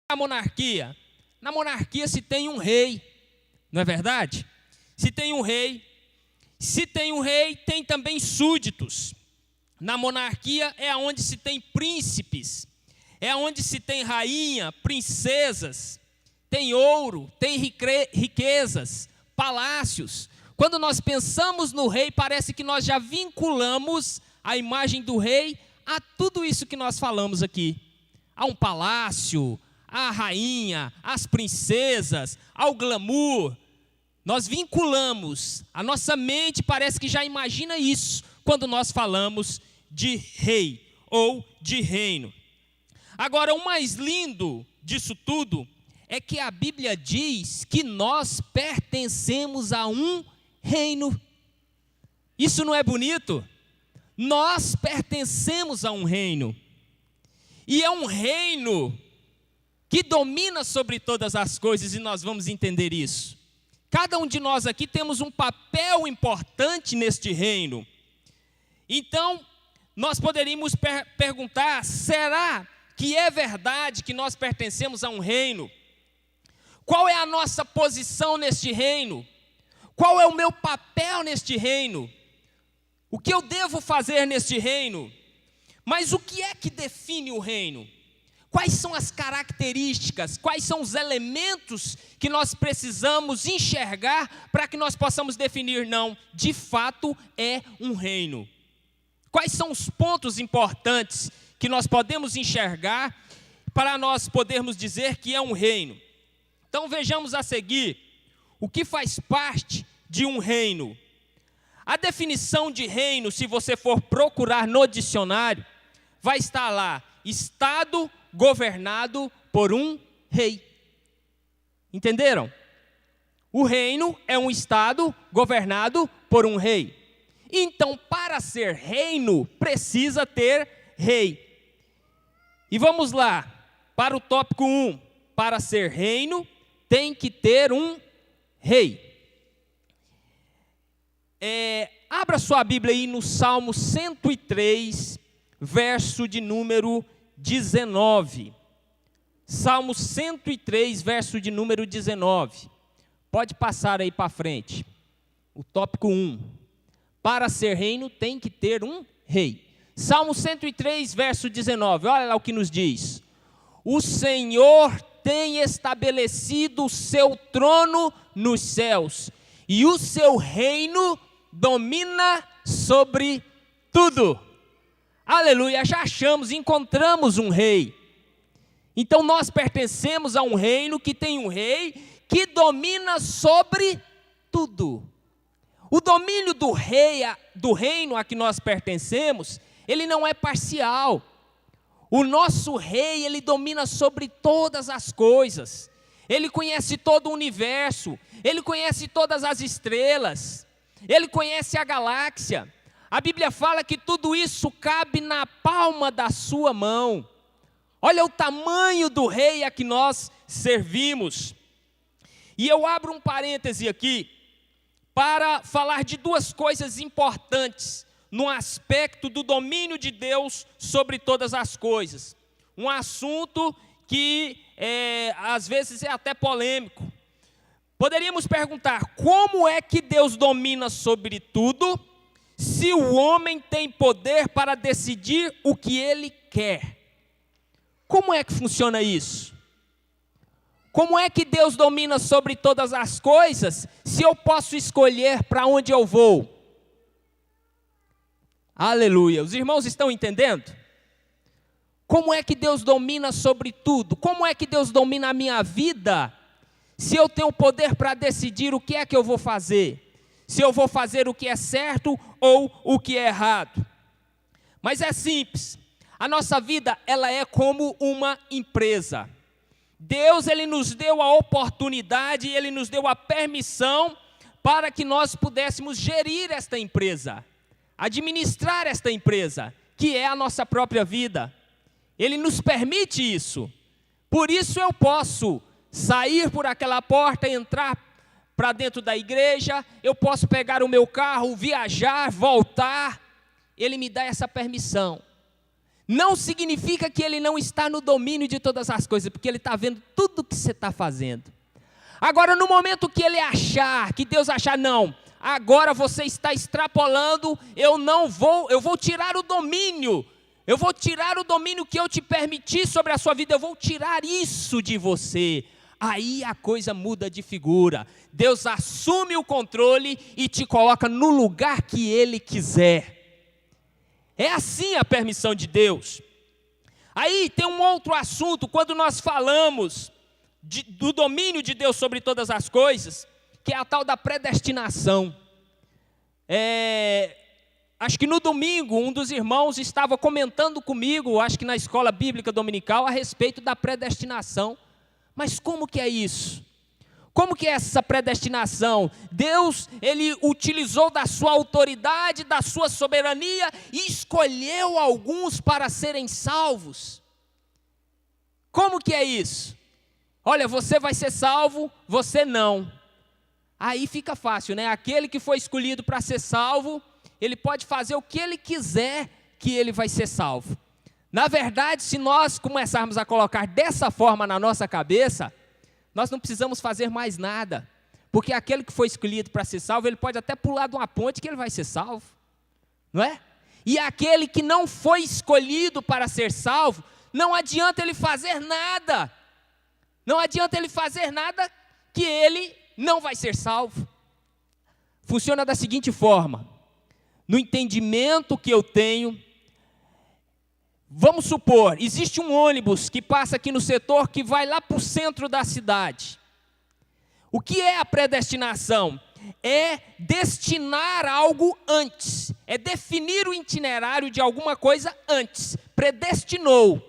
a monarquia? Na monarquia se tem um rei, não é verdade? Se tem um rei, tem também súditos. Na monarquia é onde se tem príncipes, é onde se tem rainha, princesas, tem ouro, tem riquezas, palácios. Quando nós pensamos no rei, parece que nós já vinculamos a imagem do rei a tudo isso que nós falamos aqui. A um palácio, à rainha, às princesas, ao glamour. Nós vinculamos, a nossa mente parece que já imagina isso quando nós falamos de rei ou de reino. Agora, o mais lindo disso tudo é que a Bíblia diz que nós pertencemos a um reino. Isso não é bonito? Nós pertencemos a um reino. E é um reino que domina sobre todas as coisas, e nós vamos entender isso. Cada um de nós aqui temos um papel importante neste reino. Então, nós poderíamos perguntar, será que é verdade que nós pertencemos a um reino? Qual é a nossa posição neste reino? Qual é o meu papel neste reino? O que eu devo fazer neste reino? Mas o que é que define o reino? Quais são as características, quais são os elementos que nós precisamos enxergar para que nós possamos definir, não, de fato é um reino? Quais são os pontos importantes que nós podemos enxergar para nós podermos dizer que é um reino? Então vejamos a seguir o que faz parte de um reino. A definição de reino, se você for procurar no dicionário, vai estar lá, Estado governado por um rei. Entenderam? O reino é um estado governado por um rei. Então, para ser reino, precisa ter rei. E vamos lá, para o tópico 1. Para ser reino, tem que ter um rei. Abra sua Bíblia aí no Salmo 103, verso de número 19. Salmo 103, verso de número 19. Pode passar aí para frente. O tópico 1. Para ser reino tem que ter um rei. Salmo 103, verso 19. Olha lá o que nos diz. O Senhor tem estabelecido o seu trono nos céus, e o seu reino domina sobre tudo. Aleluia, já achamos, encontramos um rei. Então nós pertencemos a um reino que tem um rei que domina sobre tudo. O domínio do reino a que nós pertencemos, ele não é parcial. O nosso rei, ele domina sobre todas as coisas. Ele conhece todo o universo, ele conhece todas as estrelas, ele conhece a galáxia. A Bíblia fala que tudo isso cabe na palma da sua mão. Olha o tamanho do rei a que nós servimos. E eu abro um parêntese aqui para falar de duas coisas importantes no aspecto do domínio de Deus sobre todas as coisas. Um assunto que às vezes é até polêmico. Poderíamos perguntar, como é que Deus domina sobre tudo, se o homem tem poder para decidir o que ele quer? Como é que funciona isso? Como é que Deus domina sobre todas as coisas, se eu posso escolher para onde eu vou? Aleluia, os irmãos estão entendendo? Como é que Deus domina sobre tudo? Como é que Deus domina a minha vida, se eu tenho poder para decidir o que é que eu vou fazer? Se eu vou fazer o que é certo ou o que é errado. Mas é simples, a nossa vida ela é como uma empresa. Deus ele nos deu a oportunidade, ele nos deu a permissão para que nós pudéssemos gerir esta empresa, administrar esta empresa, que é a nossa própria vida. Ele nos permite isso. Por isso eu posso sair por aquela porta, entrar para dentro da igreja, eu posso pegar o meu carro, viajar, voltar. Ele me dá essa permissão. não significa que Ele não está no domínio de todas as coisas, porque Ele está vendo tudo o que você está fazendo. Agora, no momento que Ele achar, que Deus achar, não, agora você está extrapolando, eu vou tirar o domínio, eu vou tirar o domínio que eu te permiti sobre a sua vida, eu vou tirar isso de você. Aí a coisa muda de figura. Deus assume o controle e te coloca no lugar que Ele quiser. É assim a permissão de Deus. Aí tem um outro assunto, quando nós falamos do domínio de Deus sobre todas as coisas, que é a tal da predestinação. Acho que no domingo, um dos irmãos estava comentando comigo, acho que na escola bíblica dominical, a respeito da predestinação. Mas como que é isso? Como que é essa predestinação? Deus, Ele utilizou da sua autoridade, da sua soberania e escolheu alguns para serem salvos. Como que é isso? Olha, você vai ser salvo, você não. Aí fica fácil, né? Aquele que foi escolhido para ser salvo, ele pode fazer o que ele quiser, que ele vai ser salvo. Na verdade, se nós começarmos a colocar dessa forma na nossa cabeça, nós não precisamos fazer mais nada, porque aquele que foi escolhido para ser salvo, ele pode até pular de uma ponte que ele vai ser salvo, não é? E aquele que não foi escolhido para ser salvo, não adianta ele fazer nada, não adianta ele fazer nada que ele não vai ser salvo. Funciona da seguinte forma, no entendimento que eu tenho, vamos supor, existe um ônibus que passa aqui no setor que vai lá para o centro da cidade. O que é a predestinação? É destinar algo antes, é definir o itinerário de alguma coisa antes, predestinou.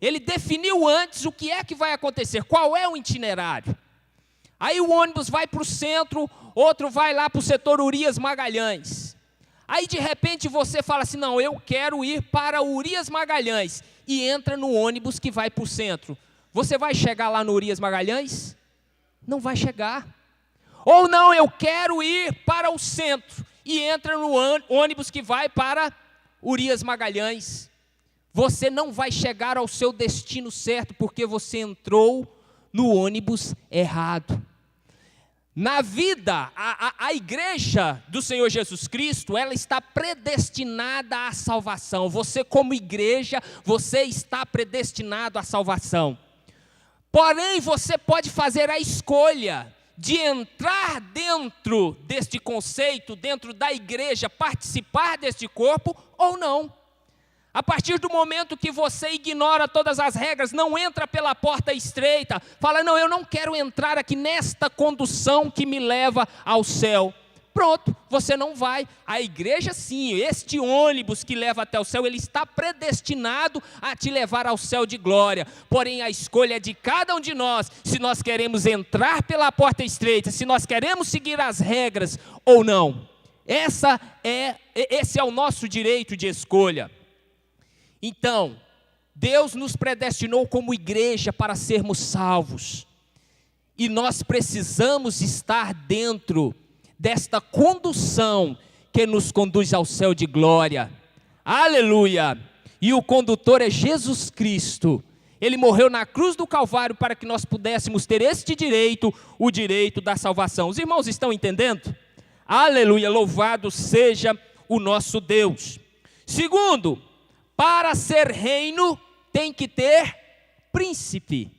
Ele definiu antes o que é que vai acontecer, qual é o itinerário. Aí o ônibus vai para o centro, outro vai lá para o setor Urias Magalhães. Aí de repente você fala assim, não, eu quero ir para Urias Magalhães, e entra no ônibus que vai para o centro. Você vai chegar lá no Urias Magalhães? Não vai chegar. Ou não, eu quero ir para o centro, e entra no ônibus que vai para Urias Magalhães. Você não vai chegar ao seu destino certo, porque você entrou no ônibus errado. Na vida, a igreja do Senhor Jesus Cristo, ela está predestinada à salvação. Você como igreja, você está predestinado à salvação. Porém, você pode fazer a escolha de entrar dentro deste conceito, dentro da igreja, participar deste corpo ou não. A partir do momento que você ignora todas as regras, não entra pela porta estreita, fala, não, eu não quero entrar aqui nesta condução que me leva ao céu. Pronto, você não vai. A igreja sim, este ônibus que leva até o céu, ele está predestinado a te levar ao céu de glória. Porém, a escolha é de cada um de nós, se nós queremos entrar pela porta estreita, se nós queremos seguir as regras ou não. Esse é o nosso direito de escolha. Então, Deus nos predestinou como igreja para sermos salvos. E nós precisamos estar dentro desta condução que nos conduz ao céu de glória. Aleluia! E o condutor é Jesus Cristo. Ele morreu na cruz do Calvário para que nós pudéssemos ter este direito, o direito da salvação. Os irmãos estão entendendo? Aleluia! Louvado seja o nosso Deus. Segundo, para ser reino, tem que ter príncipe.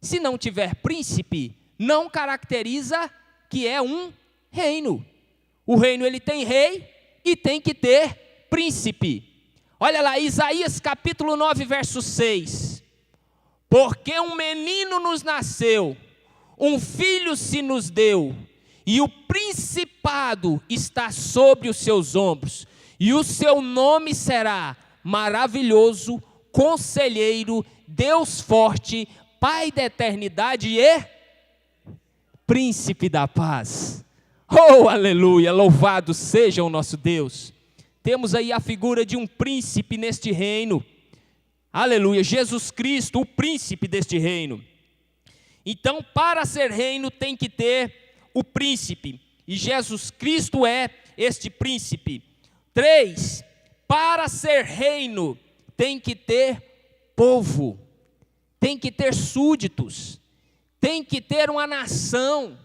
Se não tiver príncipe, não caracteriza que é um reino. O reino, ele tem rei e tem que ter príncipe. Olha lá, Isaías capítulo 9, verso 6. Porque um menino nos nasceu, um filho se nos deu, e o principado está sobre os seus ombros, e o seu nome será Maravilhoso, Conselheiro, Deus Forte, Pai da Eternidade e Príncipe da Paz. Oh, aleluia, louvado seja o nosso Deus. Temos aí a figura de um príncipe neste reino. Aleluia, Jesus Cristo, o príncipe deste reino. Então, para ser reino tem que ter o príncipe. E Jesus Cristo é este príncipe. 3, para ser reino tem que ter povo, tem que ter súditos, tem que ter uma nação,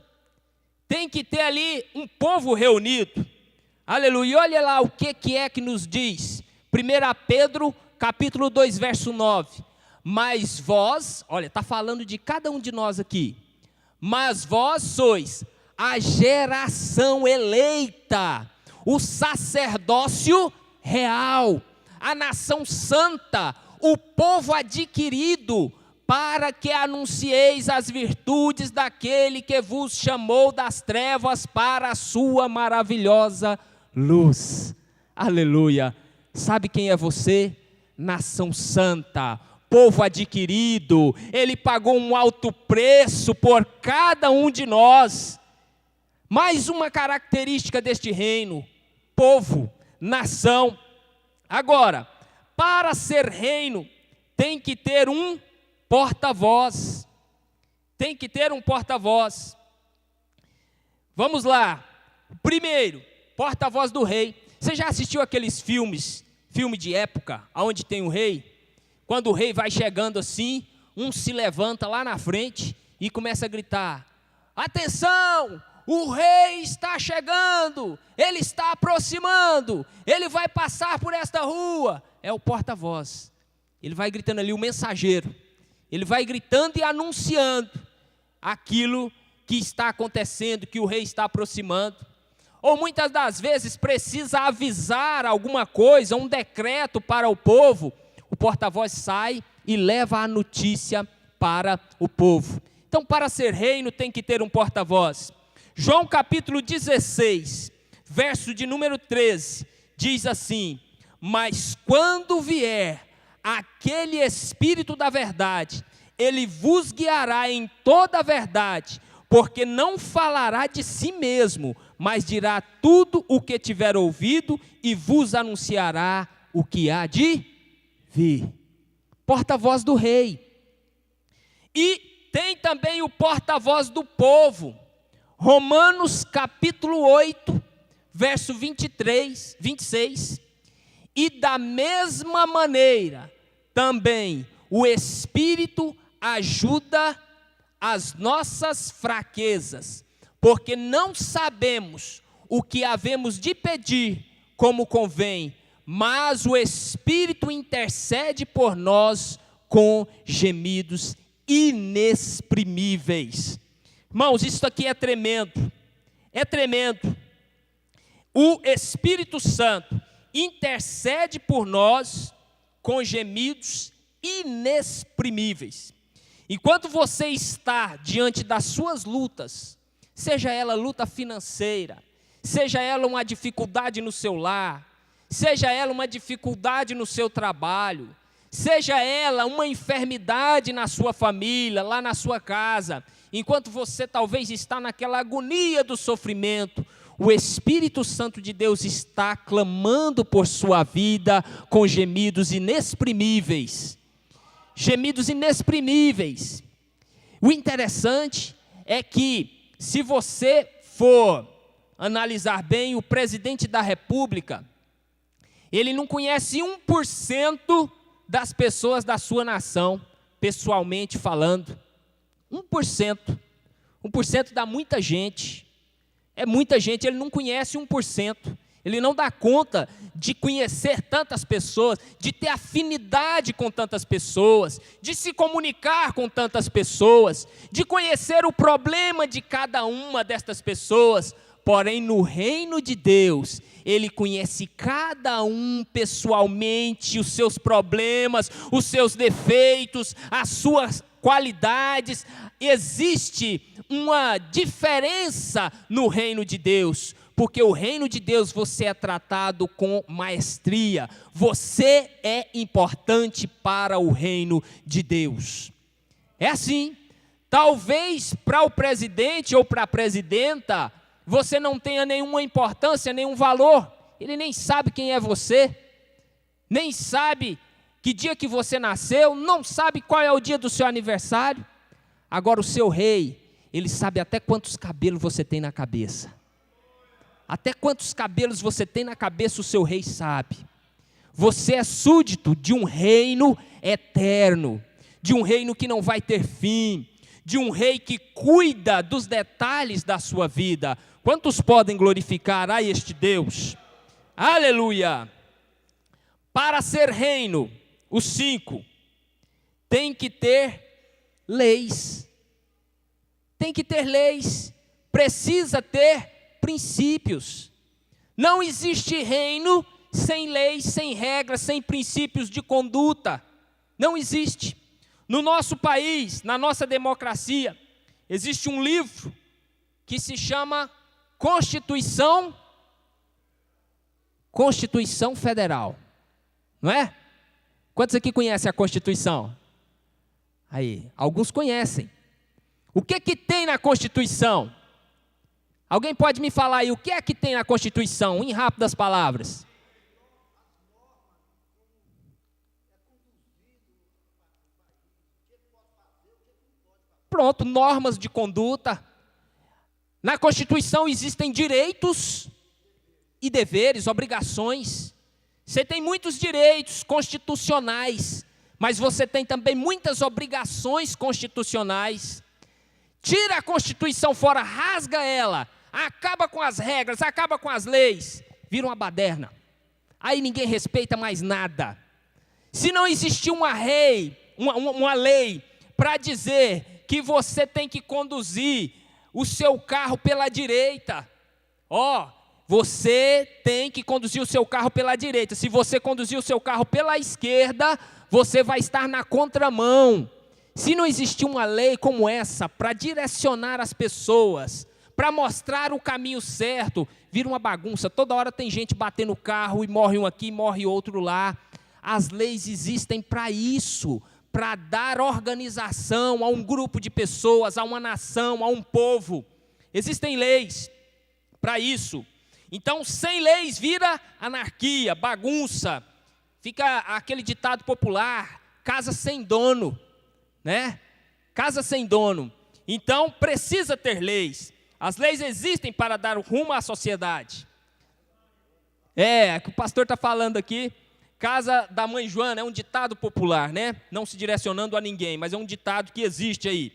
tem que ter ali um povo reunido. Aleluia. E olha lá o que é que nos diz. 1 Pedro, capítulo 2, verso 9. Mas vós, olha, está falando de cada um de nós aqui. Mas vós sois a geração eleita, o sacerdócio real, a nação santa, o povo adquirido, para que anuncieis as virtudes daquele que vos chamou das trevas para a sua maravilhosa luz. Aleluia. Sabe quem é você? Nação santa, povo adquirido. Ele pagou um alto preço por cada um de nós. Mais uma característica deste reino: povo, nação. Agora, para ser reino, tem que ter um porta-voz. Tem que ter um porta-voz. Vamos lá. Primeiro, porta-voz do rei. Você já assistiu aqueles filme de época, onde tem um rei? Quando o rei vai chegando assim, um se levanta lá na frente e começa a gritar: atenção, o rei está chegando, ele está aproximando, ele vai passar por esta rua. É o porta-voz. Ele vai gritando ali, o mensageiro. Ele vai gritando e anunciando aquilo que está acontecendo, que o rei está aproximando. Ou muitas das vezes precisa avisar alguma coisa, um decreto para o povo. O porta-voz sai e leva a notícia para o povo. Então, para ser reino tem que ter um porta-voz. João capítulo 16, verso de número 13, diz assim: mas quando vier aquele Espírito da verdade, ele vos guiará em toda a verdade, porque não falará de si mesmo, mas dirá tudo o que tiver ouvido e vos anunciará o que há de vir. Porta-voz do rei. E tem também o porta-voz do povo. Romanos capítulo 8, verso 23, 26. E da mesma maneira, também o Espírito ajuda as nossas fraquezas, porque não sabemos o que havemos de pedir como convém, mas o Espírito intercede por nós com gemidos inexprimíveis. Irmãos, isso aqui é tremendo, é tremendo. O Espírito Santo intercede por nós com gemidos inexprimíveis. Enquanto você está diante das suas lutas, seja ela luta financeira, seja ela uma dificuldade no seu lar, seja ela uma dificuldade no seu trabalho, seja ela uma enfermidade na sua família, lá na sua casa, enquanto você talvez está naquela agonia do sofrimento, o Espírito Santo de Deus está clamando por sua vida com gemidos inexprimíveis. Gemidos inexprimíveis. O interessante é que, se você for analisar bem, o presidente da República, ele não conhece 1% das pessoas da sua nação, pessoalmente falando. 1%. 1% dá muita gente. É muita gente, ele não conhece 1%. Ele não dá conta de conhecer tantas pessoas, de ter afinidade com tantas pessoas, de se comunicar com tantas pessoas, de conhecer o problema de cada uma destas pessoas. Porém, no reino de Deus, ele conhece cada um pessoalmente, os seus problemas, os seus defeitos, as suas qualidades. Existe uma diferença no reino de Deus, porque o reino de Deus você é tratado com maestria, você é importante para o reino de Deus. É assim. Talvez para o presidente ou para a presidenta, você não tenha nenhuma importância, nenhum valor, ele nem sabe quem é você, nem sabe que dia que você nasceu, não sabe qual é o dia do seu aniversário. Agora o seu rei, ele sabe até quantos cabelos você tem na cabeça. Até quantos cabelos você tem na cabeça o seu rei sabe. Você é súdito de um reino eterno, de um reino que não vai ter fim, de um rei que cuida dos detalhes da sua vida. Quantos podem glorificar a este Deus? Aleluia! Para ser reino, os 5, tem que ter leis. Tem que ter leis, precisa ter princípios. Não existe reino sem leis, sem regras, sem princípios de conduta. Não existe. No nosso país, na nossa democracia, existe um livro que se chama Constituição Federal. Não é? Quantos aqui conhecem a Constituição? Aí, alguns conhecem. O que tem na Constituição? Alguém pode me falar aí, o que é que tem na Constituição, em rápidas palavras? Pronto, normas de conduta. Na Constituição existem direitos e deveres, obrigações. Você tem muitos direitos constitucionais, mas você tem também muitas obrigações constitucionais. Tira a Constituição fora, rasga ela, acaba com as regras, acaba com as leis, vira uma baderna. Aí ninguém respeita mais nada. Se não existir uma lei para dizer que você tem que conduzir o seu carro pela direita, você tem que conduzir o seu carro pela direita. Se você conduzir o seu carro pela esquerda, você vai estar na contramão. Se não existir uma lei como essa para direcionar as pessoas, para mostrar o caminho certo, vira uma bagunça. Toda hora tem gente batendo o carro e morre um aqui, morre outro lá. As leis existem para isso, para dar organização a um grupo de pessoas, a uma nação, a um povo. Existem leis para isso. Então, sem leis vira anarquia, bagunça. Fica aquele ditado popular, casa sem dono, né? Casa sem dono. Então, precisa ter leis. As leis existem para dar rumo à sociedade. Que o pastor está falando aqui, casa da mãe Joana, é um ditado popular, né? Não se direcionando a ninguém, mas é um ditado que existe aí.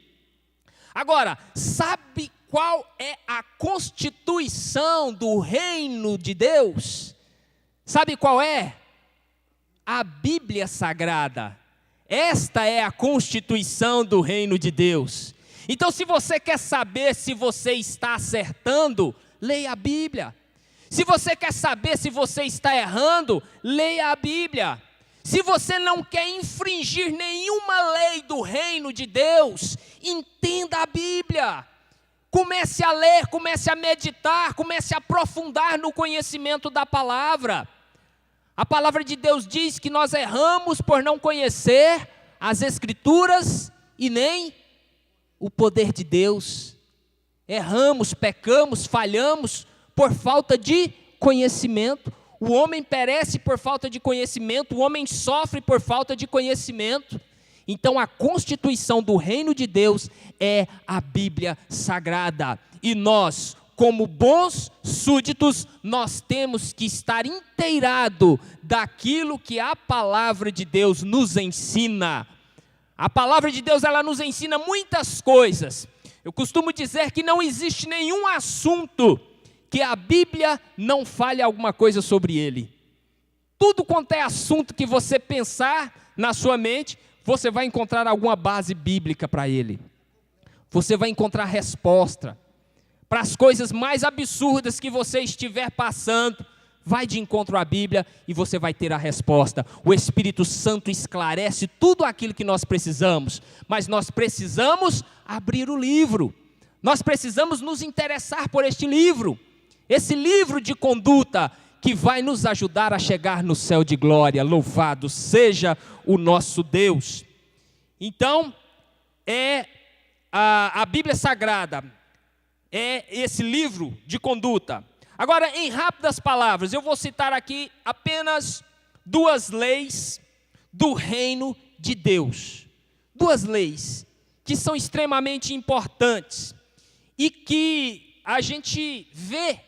Agora, sabe qual é a constituição do reino de Deus? Sabe qual é? A Bíblia Sagrada. Esta é a constituição do reino de Deus. Então, se você quer saber se você está acertando, leia a Bíblia. Se você quer saber se você está errando, leia a Bíblia. Se você não quer infringir nenhuma lei do reino de Deus, entenda a Bíblia. Comece a ler, comece a meditar, comece a aprofundar no conhecimento da palavra. A palavra de Deus diz que nós erramos por não conhecer as Escrituras e nem o poder de Deus. Erramos, pecamos, falhamos por falta de conhecimento. O homem perece por falta de conhecimento, o homem sofre por falta de conhecimento. Então a constituição do reino de Deus é a Bíblia Sagrada. E nós, como bons súditos, nós temos que estar inteirados daquilo que a palavra de Deus nos ensina. A palavra de Deus, ela nos ensina muitas coisas. Eu costumo dizer que não existe nenhum assunto que a Bíblia não fale alguma coisa sobre ele. Tudo quanto é assunto que você pensar na sua mente, você vai encontrar alguma base bíblica para ele. Você vai encontrar resposta. Para as coisas mais absurdas que você estiver passando, vai de encontro à Bíblia e você vai ter a resposta. O Espírito Santo esclarece tudo aquilo que nós precisamos, mas nós precisamos abrir o livro. Nós precisamos nos interessar por este livro. Esse livro de conduta que vai nos ajudar a chegar no céu de glória. Louvado seja o nosso Deus. Então, a Bíblia Sagrada é esse livro de conduta. Agora, em rápidas palavras, eu vou citar aqui apenas 2 leis do reino de Deus. 2 leis que são extremamente importantes e que a gente vê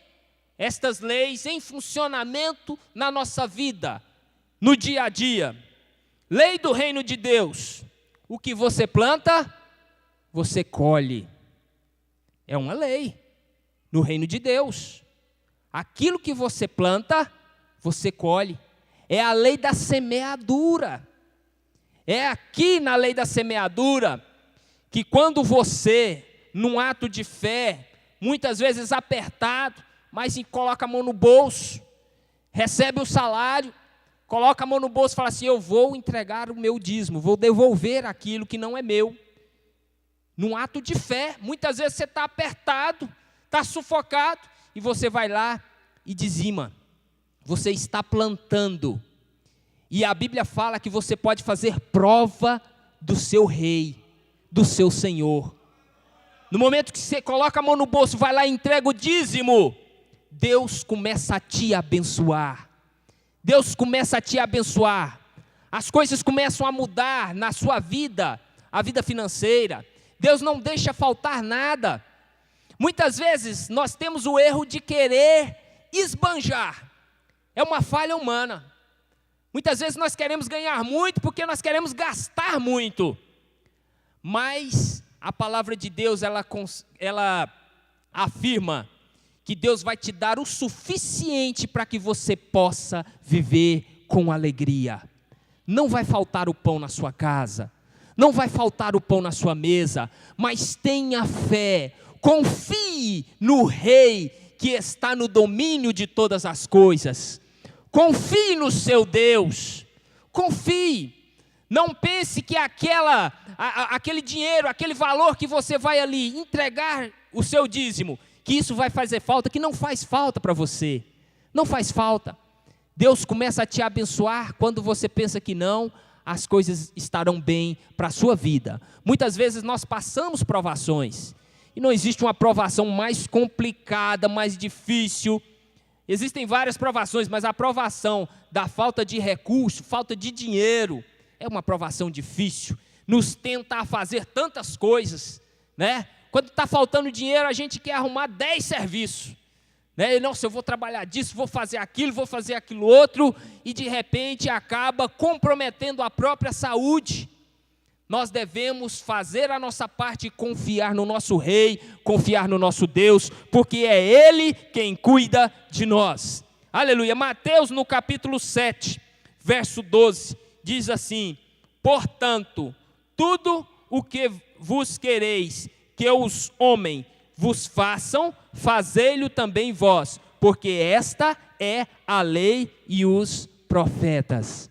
estas leis em funcionamento na nossa vida. no dia a dia. Lei do reino de Deus. O que você planta, você colhe. É uma lei no reino de Deus. Aquilo que você planta, você colhe. É a lei da semeadura. É aqui na lei da semeadura que quando você, num ato de fé, muitas vezes apertado, mas coloca a mão no bolso, recebe o salário, coloca a mão no bolso e fala assim: eu vou entregar o meu dízimo, vou devolver aquilo que não é meu. Num ato de fé, muitas vezes você está apertado, está sufocado, e você vai lá e dizima. Você está plantando. E a Bíblia fala que você pode fazer prova do seu rei, do seu Senhor. No momento que você coloca a mão no bolso, vai lá e entrega o dízimo, Deus começa a te abençoar. Deus começa a te abençoar. As coisas começam a mudar na sua vida, a vida financeira. Deus não deixa faltar nada. Muitas vezes nós temos o erro de querer esbanjar. É uma falha humana. Muitas vezes nós queremos ganhar muito porque nós queremos gastar muito. Mas a palavra de Deus, ela afirma que Deus vai te dar o suficiente para que você possa viver com alegria. Não vai faltar o pão na sua casa, não vai faltar o pão na sua mesa, mas tenha fé, confie no Rei que está no domínio de todas as coisas. Confie no seu Deus, confie. Não pense que aquele dinheiro, aquele valor que você vai ali entregar o seu dízimo, que isso vai fazer falta, que não faz falta para você. Não faz falta. Deus começa a te abençoar quando você pensa que não, as coisas estarão bem para a sua vida. Muitas vezes nós passamos provações, e não existe uma provação mais complicada, mais difícil. Existem várias provações, mas a provação da falta de recurso, falta de dinheiro, é uma provação difícil. Nos tenta a fazer tantas coisas, né? Quando está faltando dinheiro, a gente quer arrumar 10 serviços, né? Nossa, eu vou trabalhar disso, vou fazer aquilo outro, e de repente acaba comprometendo a própria saúde. Nós devemos fazer a nossa parte e confiar no nosso Rei, confiar no nosso Deus, porque é Ele quem cuida de nós. Aleluia. Mateus, no capítulo 7, verso 12, diz assim: portanto, tudo o que vos quereis que os homens vos façam, fazei-lo também vós, porque esta é a lei e os profetas.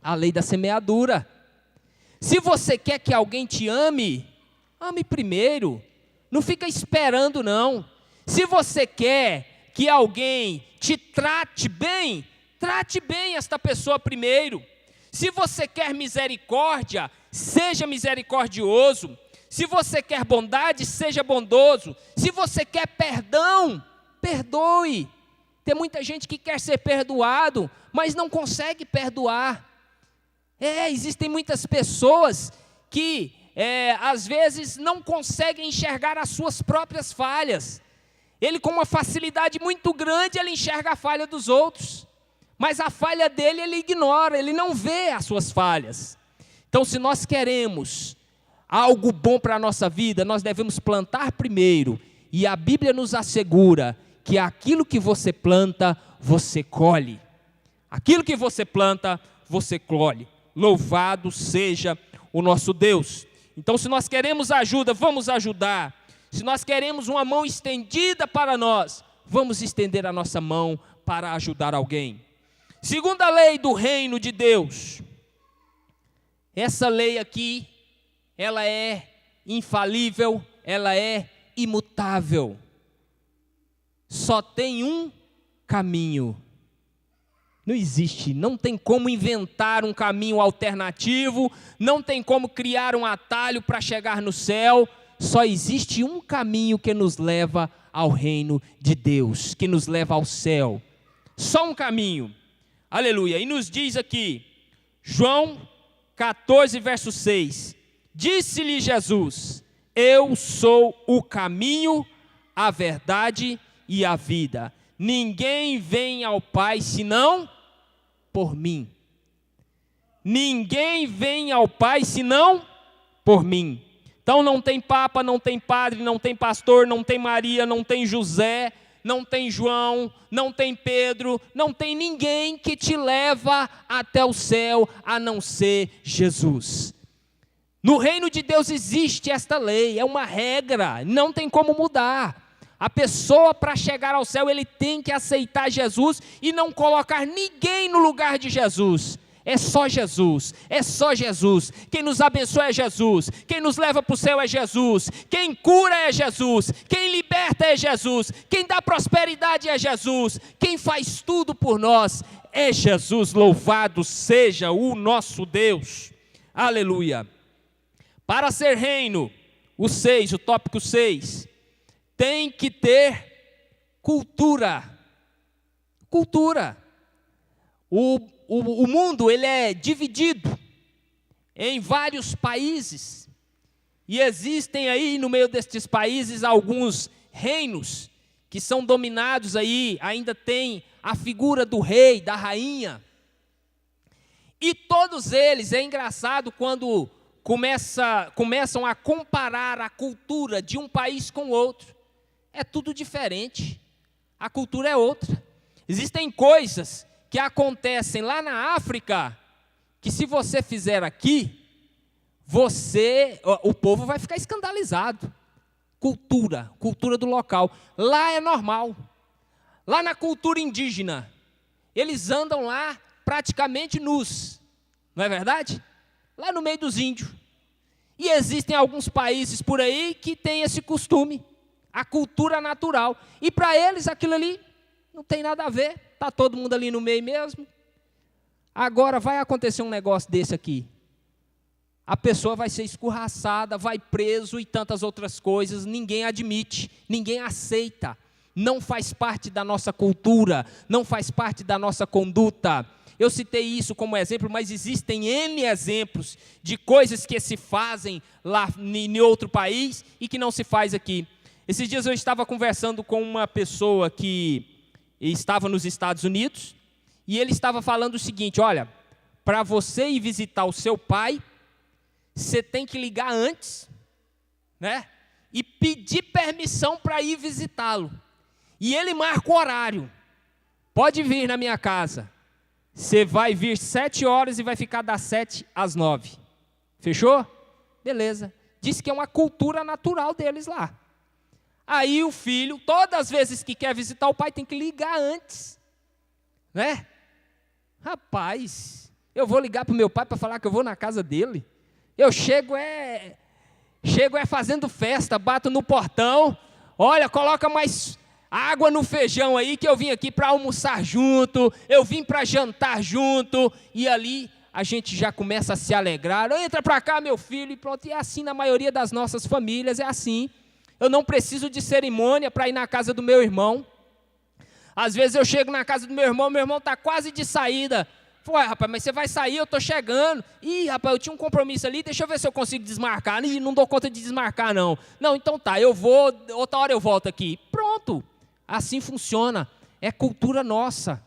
A lei da semeadura. Se você quer que alguém te ame, ame primeiro. Não fica esperando, não. Se você quer que alguém te trate bem esta pessoa primeiro. Se você quer misericórdia, seja misericordioso. Se você quer bondade, seja bondoso. Se você quer perdão, perdoe. Tem muita gente que quer ser perdoado, mas não consegue perdoar. Existem muitas pessoas que, às vezes, não conseguem enxergar as suas próprias falhas. Ele, com uma facilidade muito grande, ele enxerga a falha dos outros. Mas a falha dele, ele ignora, ele não vê as suas falhas. Então, se nós queremos algo bom para a nossa vida, nós devemos plantar primeiro. E a Bíblia nos assegura que aquilo que você planta, você colhe. Aquilo que você planta, você colhe. Louvado seja o nosso Deus. Então, se nós queremos ajuda, vamos ajudar. Se nós queremos uma mão estendida para nós, vamos estender a nossa mão para ajudar alguém. Segunda lei do reino de Deus. Essa lei aqui, ela é infalível, ela é imutável. Só tem um caminho. Não existe, não tem como inventar um caminho alternativo, não tem como criar um atalho para chegar no céu. Só existe um caminho que nos leva ao reino de Deus, que nos leva ao céu. Só um caminho. Aleluia. E nos diz aqui, João 14, verso 6. Disse-lhe Jesus: eu sou o caminho, a verdade e a vida. Ninguém vem ao Pai senão por mim. ninguém vem ao Pai senão por mim. Então não tem papa, não tem padre, não tem pastor, não tem Maria, não tem José, não tem João, não tem Pedro, não tem ninguém que te leva até o céu a não ser Jesus. No reino de Deus existe esta lei, é uma regra, não tem como mudar. A pessoa, para chegar ao céu, ele tem que aceitar Jesus e não colocar ninguém no lugar de Jesus. É só Jesus, é só Jesus. Quem nos abençoa é Jesus, quem nos leva para o céu é Jesus, quem cura é Jesus, quem liberta é Jesus, quem dá prosperidade é Jesus, quem faz tudo por nós é Jesus. Louvado seja o nosso Deus. Aleluia. Para ser reino, o tópico 6, tem que ter cultura. Cultura. O mundo, ele é dividido em vários países, e existem aí no meio destes países alguns reinos que são dominados aí, ainda tem a figura do rei, da rainha, e todos eles, é engraçado quando começam a comparar a cultura de um país com outro, é tudo diferente, a cultura é outra. Existem coisas que acontecem lá na África, que se você fizer aqui, o povo vai ficar escandalizado. Cultura do local. Lá é normal. Lá na cultura indígena, eles andam lá praticamente nus, não é verdade? Lá no meio dos índios. E existem alguns países por aí que têm esse costume, a cultura natural. E para eles aquilo ali não tem nada a ver. Está todo mundo ali no meio mesmo. Agora vai acontecer um negócio desse aqui. A pessoa vai ser escorraçada, vai preso e tantas outras coisas. Ninguém admite, ninguém aceita. Não faz parte da nossa cultura, não faz parte da nossa conduta. Eu citei isso como exemplo, mas existem N exemplos de coisas que se fazem lá em outro país e que não se faz aqui. Esses dias eu estava conversando com uma pessoa que estava nos Estados Unidos, e ele estava falando o seguinte: olha, para você ir visitar o seu pai, você tem que ligar antes, né? E pedir permissão para ir visitá-lo. E ele marca o horário. Pode vir na minha casa. Você vai vir 7 horas e vai ficar das 7 às 9. Fechou? Beleza. Diz que é uma cultura natural deles lá. Aí o filho, todas as vezes que quer visitar o pai, tem que ligar antes, né? Rapaz, eu vou ligar para o meu pai para falar que eu vou na casa dele. Eu chego fazendo festa, bato no portão, olha, coloca mais água no feijão aí, que eu vim aqui para almoçar junto, eu vim para jantar junto, e ali a gente já começa a se alegrar. Entra para cá, meu filho, e pronto. E é assim na maioria das nossas famílias, é assim. Eu não preciso de cerimônia para ir na casa do meu irmão. Às vezes eu chego na casa do meu irmão está quase de saída. Ué, rapaz, mas você vai sair, eu estou chegando. Ih, rapaz, eu tinha um compromisso ali, deixa eu ver se eu consigo desmarcar. Ih, não dou conta de desmarcar, não. Não, então tá, eu vou, outra hora eu volto aqui. Pronto, assim funciona, é cultura nossa.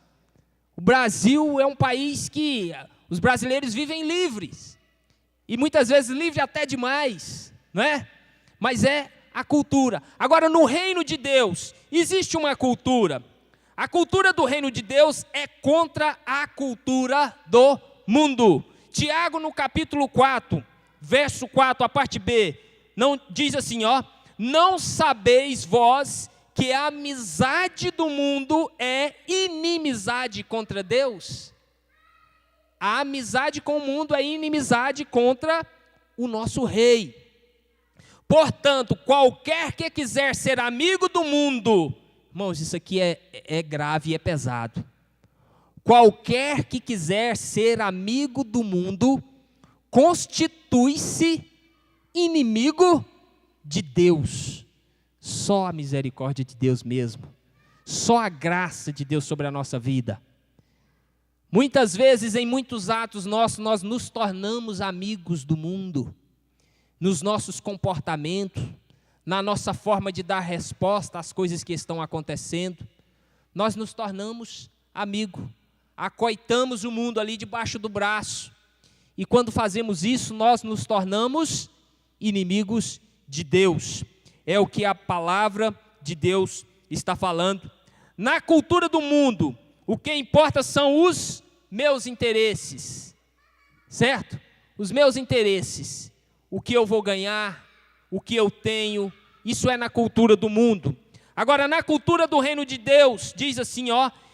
O Brasil é um país que os brasileiros vivem livres. E muitas vezes livre até demais, não é? Mas é a cultura. Agora, no reino de Deus, existe uma cultura. A cultura do reino de Deus é contra a cultura do mundo. Tiago, no capítulo 4, verso 4, a parte B, não, diz assim, ó: não sabeis vós que a amizade do mundo é inimizade contra Deus? A amizade com o mundo é inimizade contra o nosso rei. Portanto, qualquer que quiser ser amigo do mundo, irmãos, isso aqui é grave e é pesado. Qualquer que quiser ser amigo do mundo, constitui-se inimigo de Deus. Só a misericórdia de Deus mesmo, só a graça de Deus sobre a nossa vida. Muitas vezes, em muitos atos nossos, nós nos tornamos amigos do mundo. Nos nossos comportamentos, na nossa forma de dar resposta às coisas que estão acontecendo, nós nos tornamos amigos, acoitamos o mundo ali debaixo do braço, E quando fazemos isso, nós nos tornamos inimigos de Deus. É o que a palavra de Deus está falando. Na cultura do mundo, o que importa são os meus interesses, certo? Os meus interesses, o que eu vou ganhar, o que eu tenho, isso é na cultura do mundo. Agora, na cultura do reino de Deus, diz assim,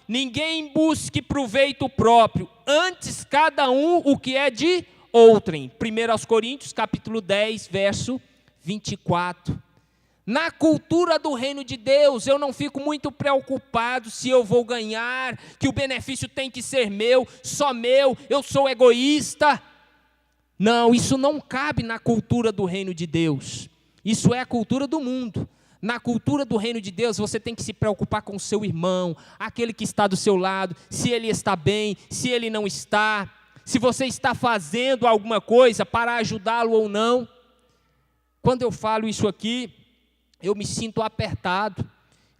ninguém busque proveito próprio, antes cada um o que é de outrem. 1 Coríntios, capítulo 10, verso 24. Na cultura do reino de Deus, eu não fico muito preocupado se eu vou ganhar, que o benefício tem que ser meu, só meu, eu sou egoísta. Não, isso não cabe na cultura do reino de Deus. Isso é a cultura do mundo. Na cultura do reino de Deus, você tem que se preocupar com o seu irmão, aquele que está do seu lado, se ele está bem, se ele não está, se você está fazendo alguma coisa para ajudá-lo ou não. Quando eu falo isso aqui, eu me sinto apertado,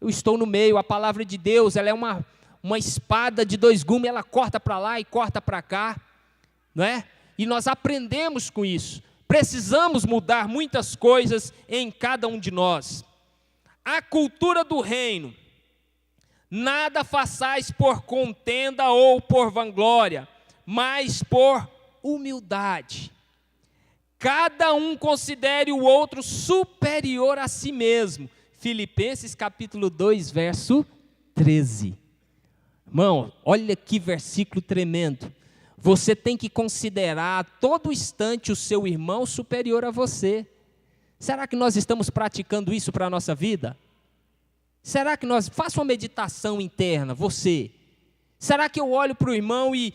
eu estou no meio. A palavra de Deus, ela é uma espada de dois gumes, ela corta para lá e corta para cá, não é? E nós aprendemos com isso, precisamos mudar muitas coisas em cada um de nós. A cultura do reino, nada façais por contenda ou por vanglória, mas por humildade. Cada um considere o outro superior a si mesmo. Filipenses capítulo 2, verso 13. Irmão, olha que versículo tremendo. Você tem que considerar a todo instante o seu irmão superior a você. Será que nós estamos praticando isso para a nossa vida? Será que faça uma meditação interna, você. Será que eu olho para o irmão e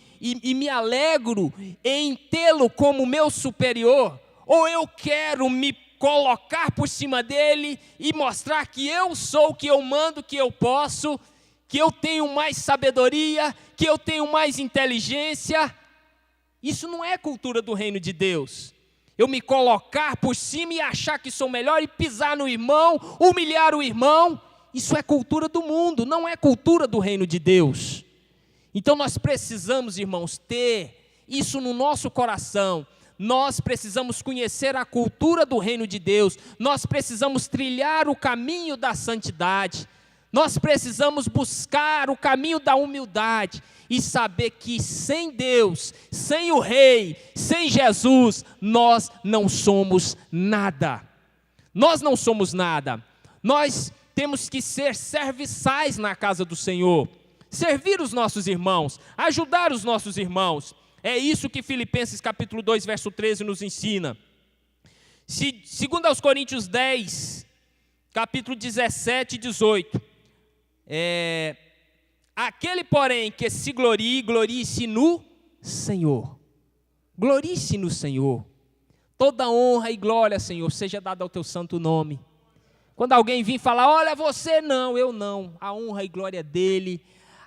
me alegro em tê-lo como meu superior? Ou eu quero me colocar por cima dele e mostrar que eu sou, que eu mando, que eu posso, que eu tenho mais sabedoria, que eu tenho mais inteligência? Isso não é cultura do reino de Deus. Eu me colocar por cima e achar que sou melhor e pisar no irmão, humilhar o irmão, isso é cultura do mundo, não é cultura do reino de Deus. Então nós precisamos, irmãos, ter isso no nosso coração. Nós precisamos conhecer a cultura do reino de Deus. Nós precisamos trilhar o caminho da santidade. Nós precisamos buscar o caminho da humildade e saber que sem Deus, sem o Rei, sem Jesus, nós não somos nada. Nós não somos nada. Nós temos que ser serviçais na casa do Senhor. Servir os nossos irmãos, ajudar os nossos irmãos. É isso que Filipenses capítulo 2, verso 13 nos ensina. Segundo aos Coríntios 10, capítulo 17 e 18. Aquele, porém, que se glorie, glorie-se no Senhor. Glorie-se no Senhor. Toda honra e glória, Senhor, seja dada ao teu santo nome. Quando alguém vir falar, olha, você não, eu não. A honra e glória dele.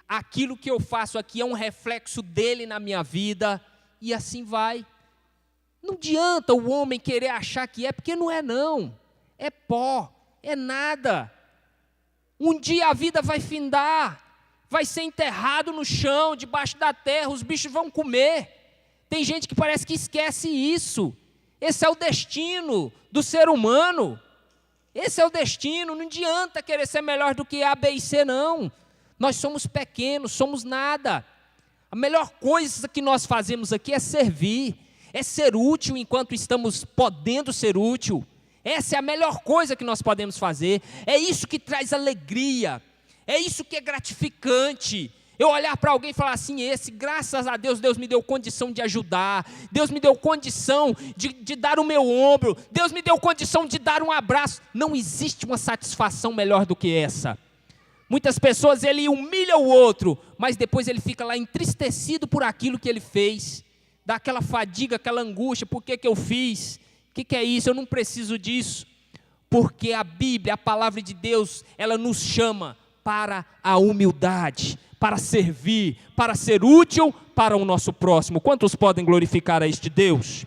Aquilo que eu faço aqui é um reflexo dele na minha vida, e assim vai. Não adianta o homem querer achar que é, porque não é não, é pó, é nada. Um dia a vida vai findar, vai ser enterrado no chão, debaixo da terra, os bichos vão comer. Tem gente que parece que esquece isso. Esse é o destino do ser humano, esse é o destino. Não adianta querer ser melhor do que A, B e C, não. Nós somos pequenos, somos nada. A melhor coisa que nós fazemos aqui é servir, é ser útil enquanto estamos podendo ser útil. Essa é a melhor coisa que nós podemos fazer. É isso que traz alegria, é isso que é gratificante. Eu olhar para alguém e falar assim, graças a Deus, Deus me deu condição de ajudar, Deus me deu condição de dar o meu ombro, Deus me deu condição de dar um abraço. Não existe uma satisfação melhor do que essa. Muitas pessoas, ele humilha o outro, mas depois ele fica lá entristecido por aquilo que ele fez. Dá aquela fadiga, aquela angústia, por que eu fiz? O que é isso? Eu não preciso disso. Porque a Bíblia, a palavra de Deus, ela nos chama para a humildade, para servir, para ser útil para o nosso próximo. Quantos podem glorificar a este Deus?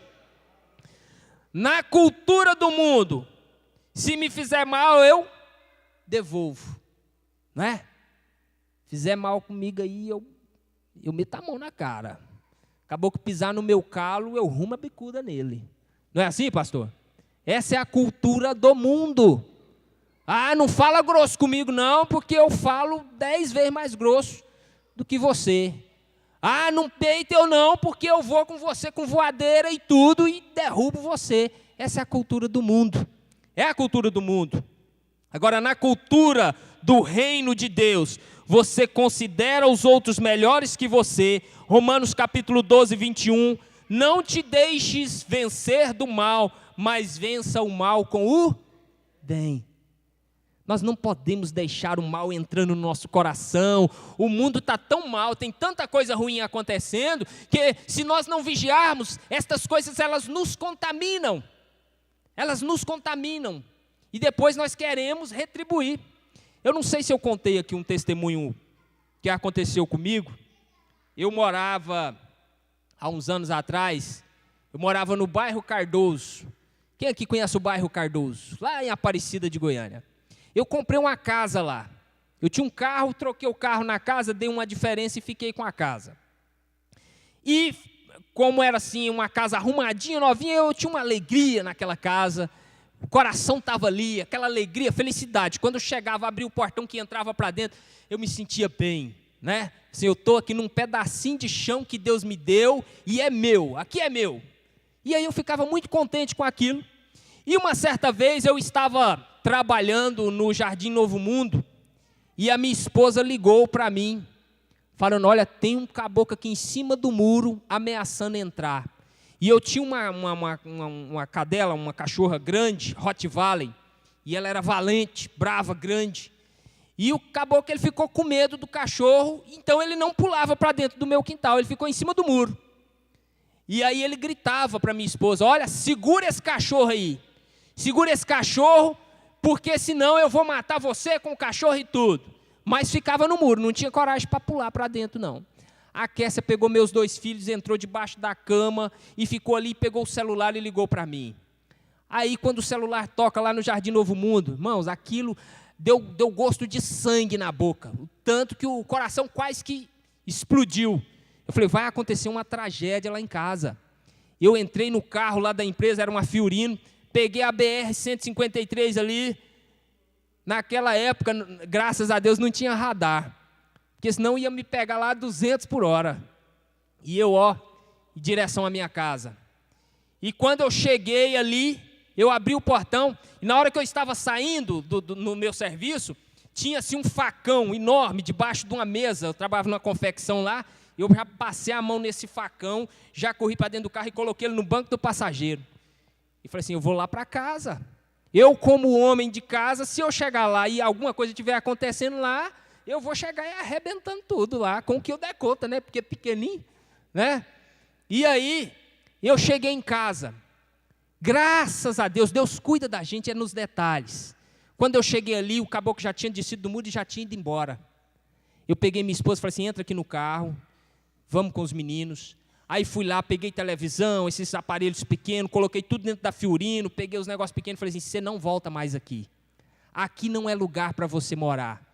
Na cultura do mundo, se me fizer mal, eu devolvo. Não é? Fizer mal comigo aí, eu meto a mão na cara. caboclo pisar no meu calo, eu rumo a bicuda nele. Não é assim, pastor? Essa é a cultura do mundo. Ah, não fala grosso comigo não, porque eu falo 10 vezes mais grosso do que você. Ah, não peita eu não, porque eu vou com você com voadeira e tudo e derrubo você. Essa é a cultura do mundo. É a cultura do mundo. Agora, na cultura do reino de Deus, você considera os outros melhores que você. Romanos capítulo 12, 21. Não te deixes vencer do mal, mas vença o mal com o bem. Nós não podemos deixar o mal entrando no nosso coração. O mundo está tão mal, tem tanta coisa ruim acontecendo, que se nós não vigiarmos, estas coisas elas nos contaminam. Elas nos contaminam. E depois nós queremos retribuir. Eu não sei se eu contei aqui um testemunho que aconteceu comigo. Eu morava, há uns anos atrás, eu morava no bairro Cardoso. Quem aqui conhece o bairro Cardoso? Lá em Aparecida de Goiânia. Eu comprei uma casa lá. Eu tinha um carro, troquei o carro na casa, dei uma diferença e fiquei com a casa. E como era assim, uma casa arrumadinha, novinha, eu tinha uma alegria naquela casa. O coração estava ali, aquela alegria, felicidade. Quando eu chegava, abria o portão que entrava para dentro, eu me sentia bem, né? Assim, eu estou aqui num pedacinho de chão que Deus me deu e é meu, aqui é meu. E aí eu ficava muito contente com aquilo. E uma certa vez eu estava trabalhando no Jardim Novo Mundo e a minha esposa ligou para mim, falando, olha, tem um caboclo aqui em cima do muro ameaçando entrar. E eu tinha uma cadela, uma cachorra grande, Rottweiler, e ela era valente, brava, grande. E o caboclo ele ficou com medo do cachorro, então ele não pulava para dentro do meu quintal, ele ficou em cima do muro. E aí ele gritava para minha esposa, olha, segura esse cachorro aí, segura esse cachorro, porque senão eu vou matar você com o cachorro e tudo. Mas ficava no muro, não tinha coragem para pular para dentro não. A Kessia pegou meus 2 filhos, entrou debaixo da cama e ficou ali, pegou o celular e ligou para mim. Aí quando o celular toca lá no Jardim Novo Mundo, irmãos, aquilo deu gosto de sangue na boca, tanto que o coração quase que explodiu. Eu falei, vai acontecer uma tragédia lá em casa. Eu entrei no carro lá da empresa, era uma Fiorino, peguei a BR-153 ali. Naquela época, graças a Deus, não tinha radar, porque senão ia me pegar lá a 200 por hora. E eu, em direção à minha casa. E quando eu cheguei ali, eu abri o portão, e na hora que eu estava saindo no meu serviço, tinha assim um facão enorme debaixo de uma mesa. Eu trabalhava numa confecção lá, eu já passei a mão nesse facão, já corri para dentro do carro e coloquei ele no banco do passageiro. E falei assim, eu vou lá para casa. Eu, como homem de casa, se eu chegar lá e alguma coisa estiver acontecendo lá, eu vou chegar e arrebentando tudo lá, com o que eu der conta, né? Porque é pequenininho, né? E aí, eu cheguei em casa. Graças a Deus, Deus cuida da gente, é nos detalhes. Quando eu cheguei ali, o caboclo já tinha descido do muro e já tinha ido embora. Eu peguei minha esposa e falei assim, entra aqui no carro, vamos com os meninos. Aí fui lá, peguei televisão, esses aparelhos pequenos, coloquei tudo dentro da Fiorino, peguei os negócios pequenos e falei assim, você não volta mais aqui. Aqui não é lugar para você morar.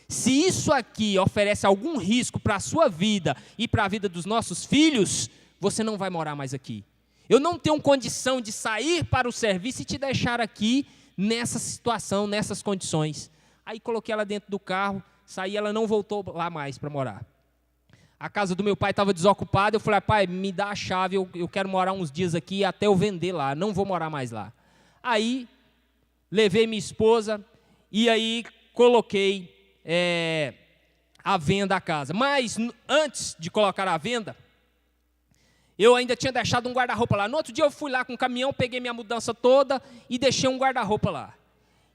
Se isso aqui oferece algum risco para a sua vida e para a vida dos nossos filhos, você não vai morar mais aqui. Eu não tenho condição de sair para o serviço e te deixar aqui nessa situação, nessas condições. Aí coloquei ela dentro do carro, saí, ela não voltou lá mais para morar. A casa do meu pai estava desocupada, eu falei, pai, me dá a chave, eu quero morar uns dias aqui até eu vender lá, não vou morar mais lá. Aí, levei minha esposa e aí coloquei à venda a casa. Mas, antes de colocar à venda, eu ainda tinha deixado um guarda-roupa lá. No outro dia eu fui lá com o caminhão, peguei minha mudança toda e deixei um guarda-roupa lá.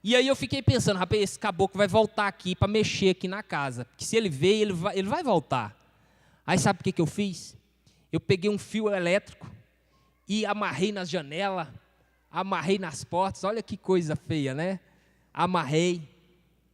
E aí eu fiquei pensando, rapaz, esse caboclo vai voltar aqui para mexer aqui na casa, porque se ele veio, ele vai voltar. Aí sabe o que eu fiz? Eu peguei um fio elétrico e amarrei nas janelas, amarrei nas portas, olha que coisa feia, né? Amarrei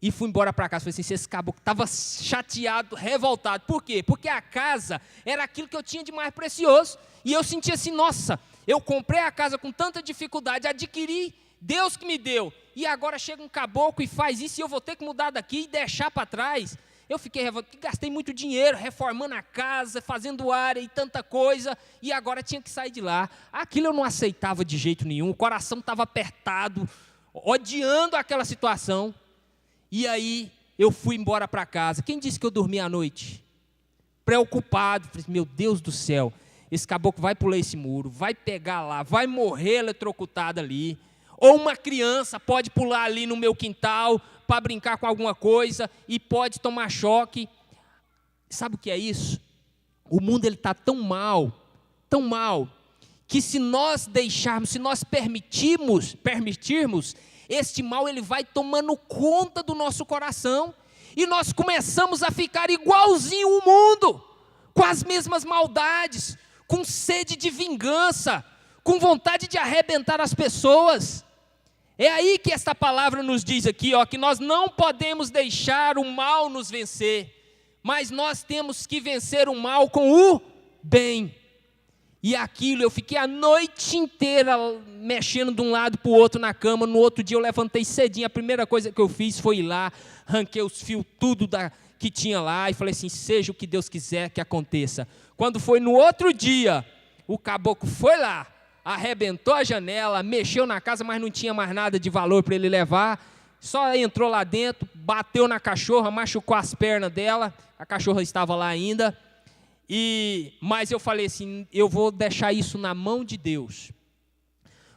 e fui embora para casa. Falei assim, esse caboclo estava chateado, revoltado. Por quê? Porque a casa era aquilo que eu tinha de mais precioso. E eu sentia assim, nossa, eu comprei a casa com tanta dificuldade, adquiri, Deus que me deu. E agora chega um caboclo e faz isso e eu vou ter que mudar daqui e deixar para trás. Eu fiquei revoltado, gastei muito dinheiro reformando a casa, fazendo área e tanta coisa, e agora tinha que sair de lá. Aquilo eu não aceitava de jeito nenhum, o coração estava apertado, odiando aquela situação. E aí eu fui embora para casa. Quem disse que eu dormi à noite? Preocupado, falei, meu Deus do céu, esse caboclo vai pular esse muro, vai pegar lá, vai morrer eletrocutado ali. Ou uma criança pode pular ali no meu quintal para brincar com alguma coisa e pode tomar choque. Sabe o que é isso? O mundo está tão mal, que se nós deixarmos, se nós permitirmos, este mal ele vai tomando conta do nosso coração e nós começamos a ficar igualzinho o mundo, com as mesmas maldades, com sede de vingança, com vontade de arrebentar as pessoas. É aí que esta palavra nos diz aqui, ó, que nós não podemos deixar o mal nos vencer, mas nós temos que vencer o mal com o bem. E aquilo, eu fiquei a noite inteira mexendo de um lado para o outro na cama. No outro dia eu levantei cedinho, a primeira coisa que eu fiz foi ir lá, arranquei os fios tudo que tinha lá e falei assim, seja o que Deus quiser que aconteça. Quando foi no outro dia, o caboclo foi lá, arrebentou a janela, mexeu na casa, mas não tinha mais nada de valor para ele levar, só entrou lá dentro, bateu na cachorra, machucou as pernas dela, a cachorra estava lá ainda, mas eu falei assim, eu vou deixar isso na mão de Deus.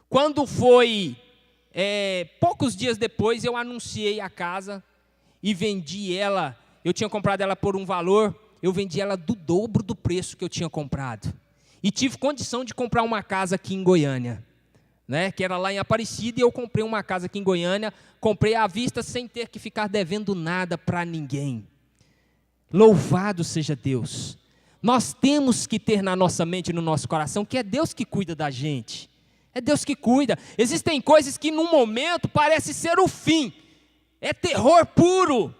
Quando foi poucos dias depois, eu anunciei a casa e vendi ela, eu tinha comprado ela por um valor, eu vendi ela do dobro do preço que eu tinha comprado. E tive condição de comprar uma casa aqui em Goiânia, né, que era lá em Aparecida, e eu comprei uma casa aqui em Goiânia, comprei à vista sem ter que ficar devendo nada para ninguém. Louvado seja Deus. Nós temos que ter na nossa mente e no nosso coração que é Deus que cuida da gente. É Deus que cuida. Existem coisas que num momento parece ser o fim. É terror puro.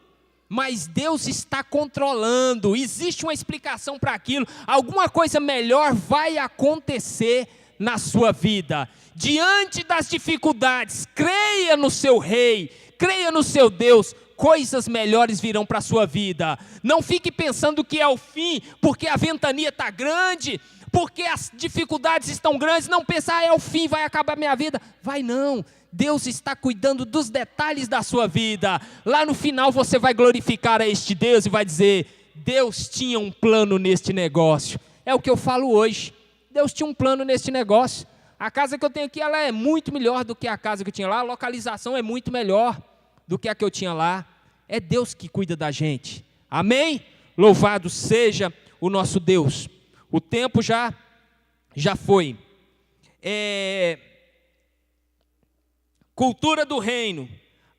Mas Deus está controlando, existe uma explicação para aquilo, alguma coisa melhor vai acontecer na sua vida. Diante das dificuldades, creia no seu Rei, creia no seu Deus, coisas melhores virão para a sua vida. Não fique pensando que é o fim, porque a ventania está grande, porque as dificuldades estão grandes, não pensar, é o fim, vai acabar minha vida. Vai não. Deus está cuidando dos detalhes da sua vida. Lá no final você vai glorificar a este Deus e vai dizer, Deus tinha um plano neste negócio. É o que eu falo hoje. Deus tinha um plano neste negócio. A casa que eu tenho aqui, ela é muito melhor do que a casa que eu tinha lá. A localização é muito melhor do que a que eu tinha lá. É Deus que cuida da gente. Amém? Louvado seja o nosso Deus. O tempo já foi. Cultura do reino,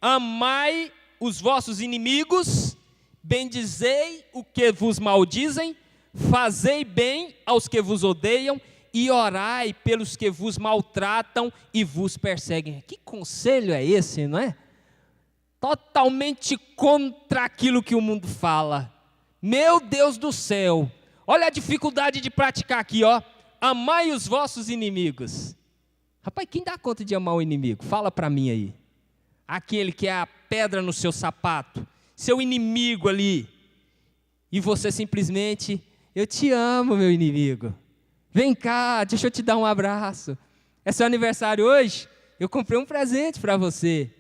amai os vossos inimigos, bendizei o que vos maldizem, fazei bem aos que vos odeiam e orai pelos que vos maltratam e vos perseguem. Que conselho é esse, não é? Totalmente contra aquilo que o mundo fala. Meu Deus do céu, olha a dificuldade de praticar aqui, ó. Amai os vossos inimigos. Rapaz, quem dá conta de amar o inimigo? Fala para mim aí. Aquele que é a pedra no seu sapato, seu inimigo ali. E você simplesmente, eu te amo, meu inimigo. Vem cá, deixa eu te dar um abraço. É seu aniversário hoje? Eu comprei um presente para você.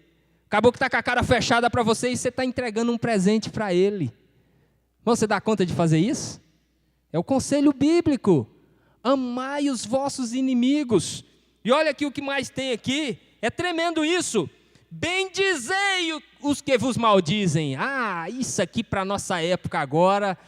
Acabou que está com a cara fechada para você e você está entregando um presente para ele. Você dá conta de fazer isso? É o conselho bíblico. Amai os vossos inimigos. E olha aqui o que mais tem aqui, é tremendo isso. Bendizei os que vos maldizem. Isso aqui para a nossa época agora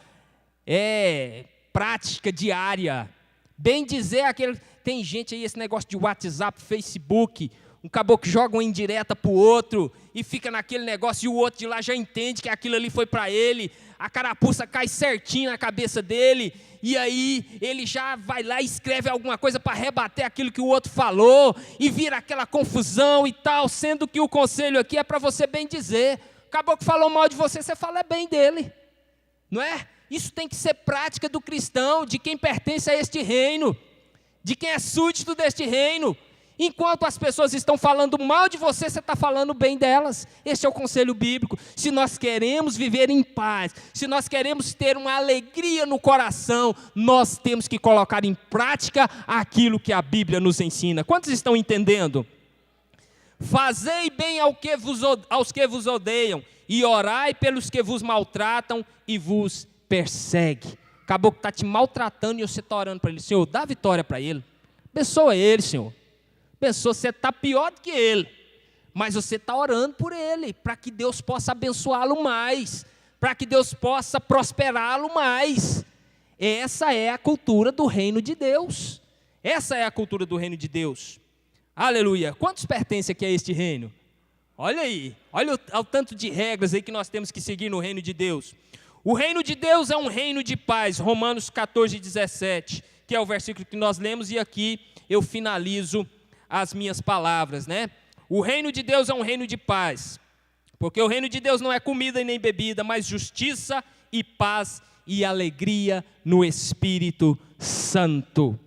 é prática diária. Bendizer aquele... Tem gente aí, esse negócio de WhatsApp, Facebook, um caboclo joga uma indireta para o outro e fica naquele negócio e o outro de lá já entende que aquilo ali foi para ele. A carapuça cai certinho na cabeça dele, e aí ele já vai lá e escreve alguma coisa para rebater aquilo que o outro falou, e vira aquela confusão e tal, sendo que o conselho aqui é para você bem dizer. Acabou que falou mal de você, você fala bem dele, não é? Isso tem que ser prática do cristão, de quem pertence a este reino, de quem é súdito deste reino. Enquanto as pessoas estão falando mal de você, você está falando bem delas. Esse é o conselho bíblico. Se nós queremos viver em paz, se nós queremos ter uma alegria no coração, nós temos que colocar em prática aquilo que a Bíblia nos ensina. Quantos estão entendendo? Fazei bem aos que vos odeiam, e orai pelos que vos maltratam e vos perseguem. Acabou que está te maltratando e você está orando para ele. Senhor, dá vitória para ele. Abençoa ele, Senhor. Abençoa, você está pior do que ele. Mas você está orando por ele, para que Deus possa abençoá-lo mais, para que Deus possa prosperá-lo mais. Essa é a cultura do reino de Deus. Essa é a cultura do reino de Deus. Aleluia. Quantos pertencem aqui a este reino? Olha aí, olha o tanto de regras aí que nós temos que seguir no reino de Deus. O reino de Deus é um reino de paz, Romanos 14, 17, que é o versículo que nós lemos, e aqui eu finalizo as minhas palavras, né? O reino de Deus é um reino de paz, porque o reino de Deus não é comida e nem bebida, mas justiça e paz e alegria no Espírito Santo.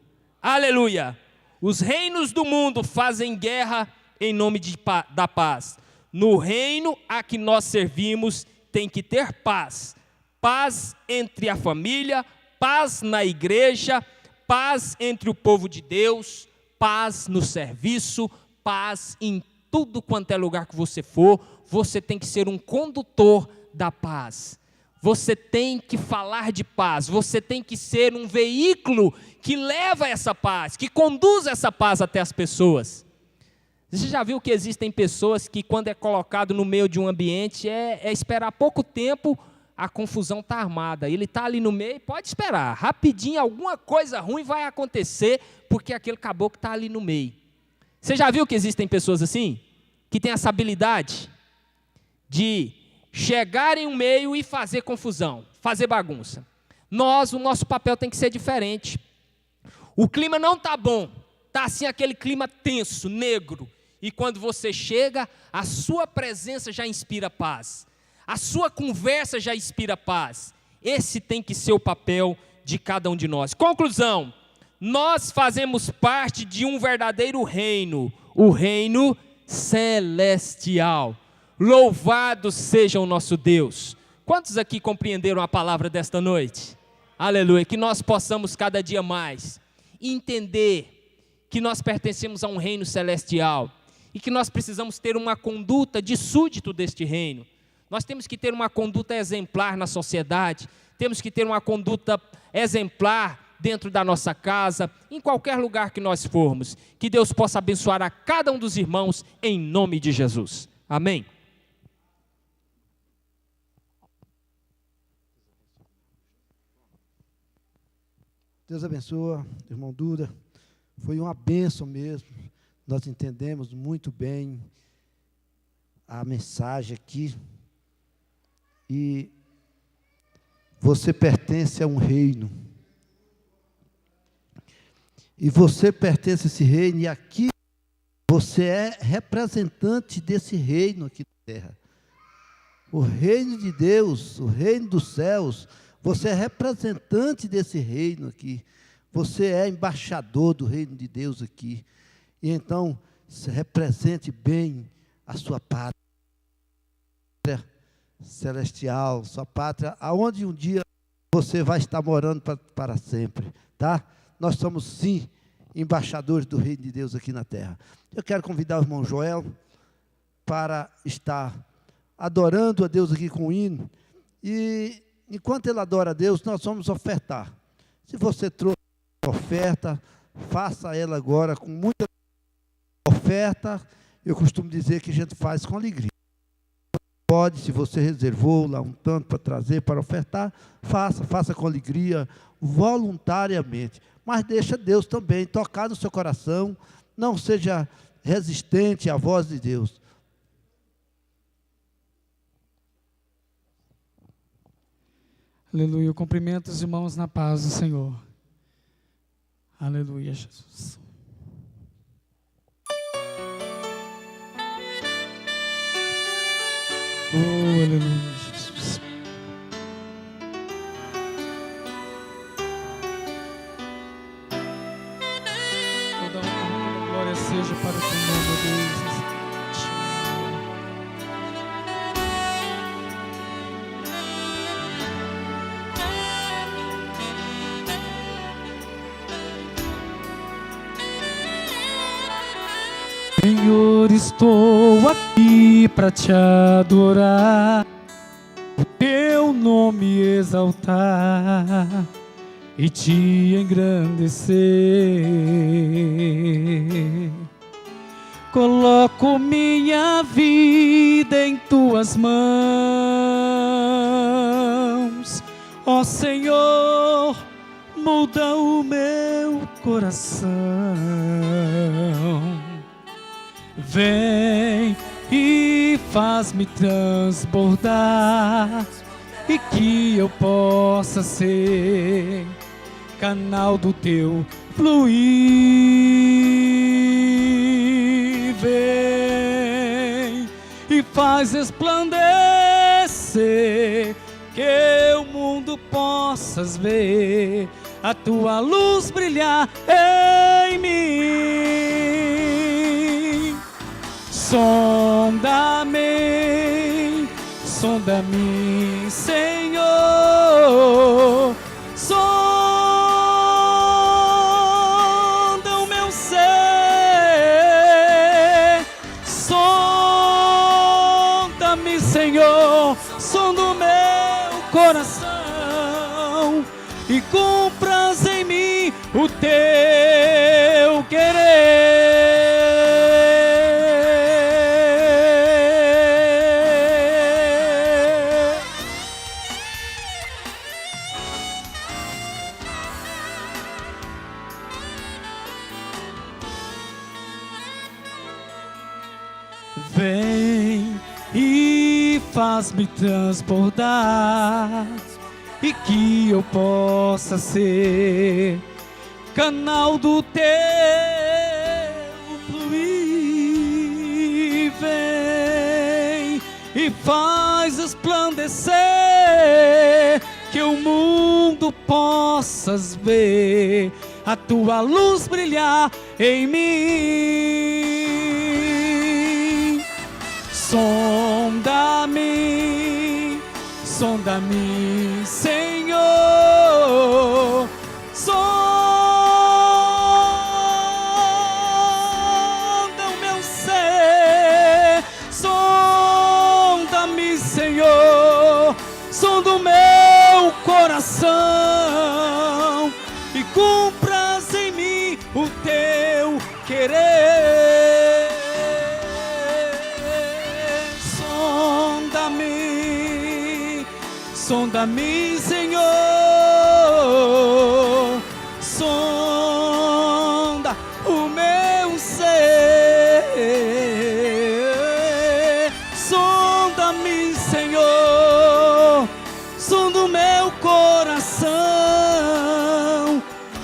Aleluia! Os reinos do mundo fazem guerra em nome da paz. No reino a que nós servimos tem que ter paz. Paz entre a família, paz na igreja, paz entre o povo de Deus, paz no serviço, paz em tudo quanto é lugar que você for. Você tem que ser um condutor da paz. Você tem que falar de paz, você tem que ser um veículo que leva essa paz, que conduz essa paz até as pessoas. Você já viu que existem pessoas que, quando é colocado no meio de um ambiente, é esperar pouco tempo, a confusão está armada. Ele está ali no meio, pode esperar, rapidinho alguma coisa ruim vai acontecer, porque aquele caboclo está ali no meio. Você já viu que existem pessoas assim? Que têm essa habilidade de chegar em um meio e fazer confusão, fazer bagunça. O nosso papel tem que ser diferente. O clima não está bom, está assim aquele clima tenso, negro, e quando você chega, a sua presença já inspira paz, a sua conversa já inspira paz. Esse tem que ser o papel de cada um de nós. Conclusão, nós fazemos parte de um verdadeiro reino, o reino celestial. Louvado seja o nosso Deus. Quantos aqui compreenderam a palavra desta noite? Aleluia, que nós possamos cada dia mais entender que nós pertencemos a um reino celestial e que nós precisamos ter uma conduta de súdito deste reino. Nós temos que ter uma conduta exemplar na sociedade, temos que ter uma conduta exemplar dentro da nossa casa, em qualquer lugar que nós formos. Que Deus possa abençoar a cada um dos irmãos em nome de Jesus. Amém. Deus abençoa, irmão Duda. Foi uma bênção mesmo. Nós entendemos muito bem a mensagem aqui. E você pertence a um reino. E você pertence a esse reino, e aqui você é representante desse reino aqui na terra. O reino de Deus, o reino dos céus, você é representante desse reino aqui. Você é embaixador do reino de Deus aqui. E então, represente bem a sua pátria celestial, sua pátria, aonde um dia você vai estar morando para sempre, tá? Nós somos, sim, embaixadores do reino de Deus aqui na terra. Eu quero convidar o irmão Joel para estar adorando a Deus aqui com o hino. E enquanto ele adora a Deus, nós vamos ofertar. Se você trouxe oferta, faça ela agora com muita oferta. Eu costumo dizer que a gente faz com alegria. Pode, se você reservou lá um tanto para trazer, para ofertar, faça com alegria, voluntariamente. Mas deixa Deus também tocar no seu coração, não seja resistente à voz de Deus. Aleluia, eu cumprimento os irmãos na paz do Senhor. Aleluia, Jesus. Oh, aleluia, Jesus. Toda honra, toda glória seja estou aqui para te adorar, teu nome exaltar e te engrandecer. Coloco minha vida em tuas mãos, ó Senhor, muda o meu coração. Vem e faz-me transbordar, e que eu possa ser canal do teu fluir. Vem e faz resplandecer, que o mundo possas ver a tua luz brilhar em mim. Sonda-me, sonda-me, Senhor. Sonda o meu ser, sonda-me, Senhor, sonda o meu coração e cumpras em mim o teu querer. Vem e faz-me transbordar, e que eu possa ser canal do teu fluir. Vem e faz resplandecer, que o mundo possas ver a tua luz brilhar em mim. Sonda-me, sonda-me, Senhor. Sonda o meu ser, sonda-me, Senhor. Sonda o meu coração e cumpras em mim o teu querer. Sonda-me, sonda-me, Senhor. Sonda o meu ser. Sonda-me, Senhor. Sonda o meu coração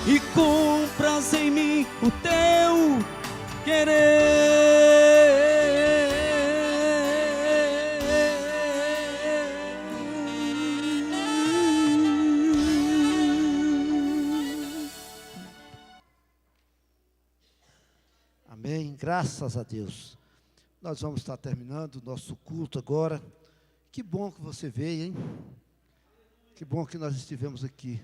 e cumpras em mim o teu querer. Amém. Graças a Deus. Nós vamos estar terminando o nosso culto agora. Que bom que você veio, hein? Que bom que nós estivemos aqui.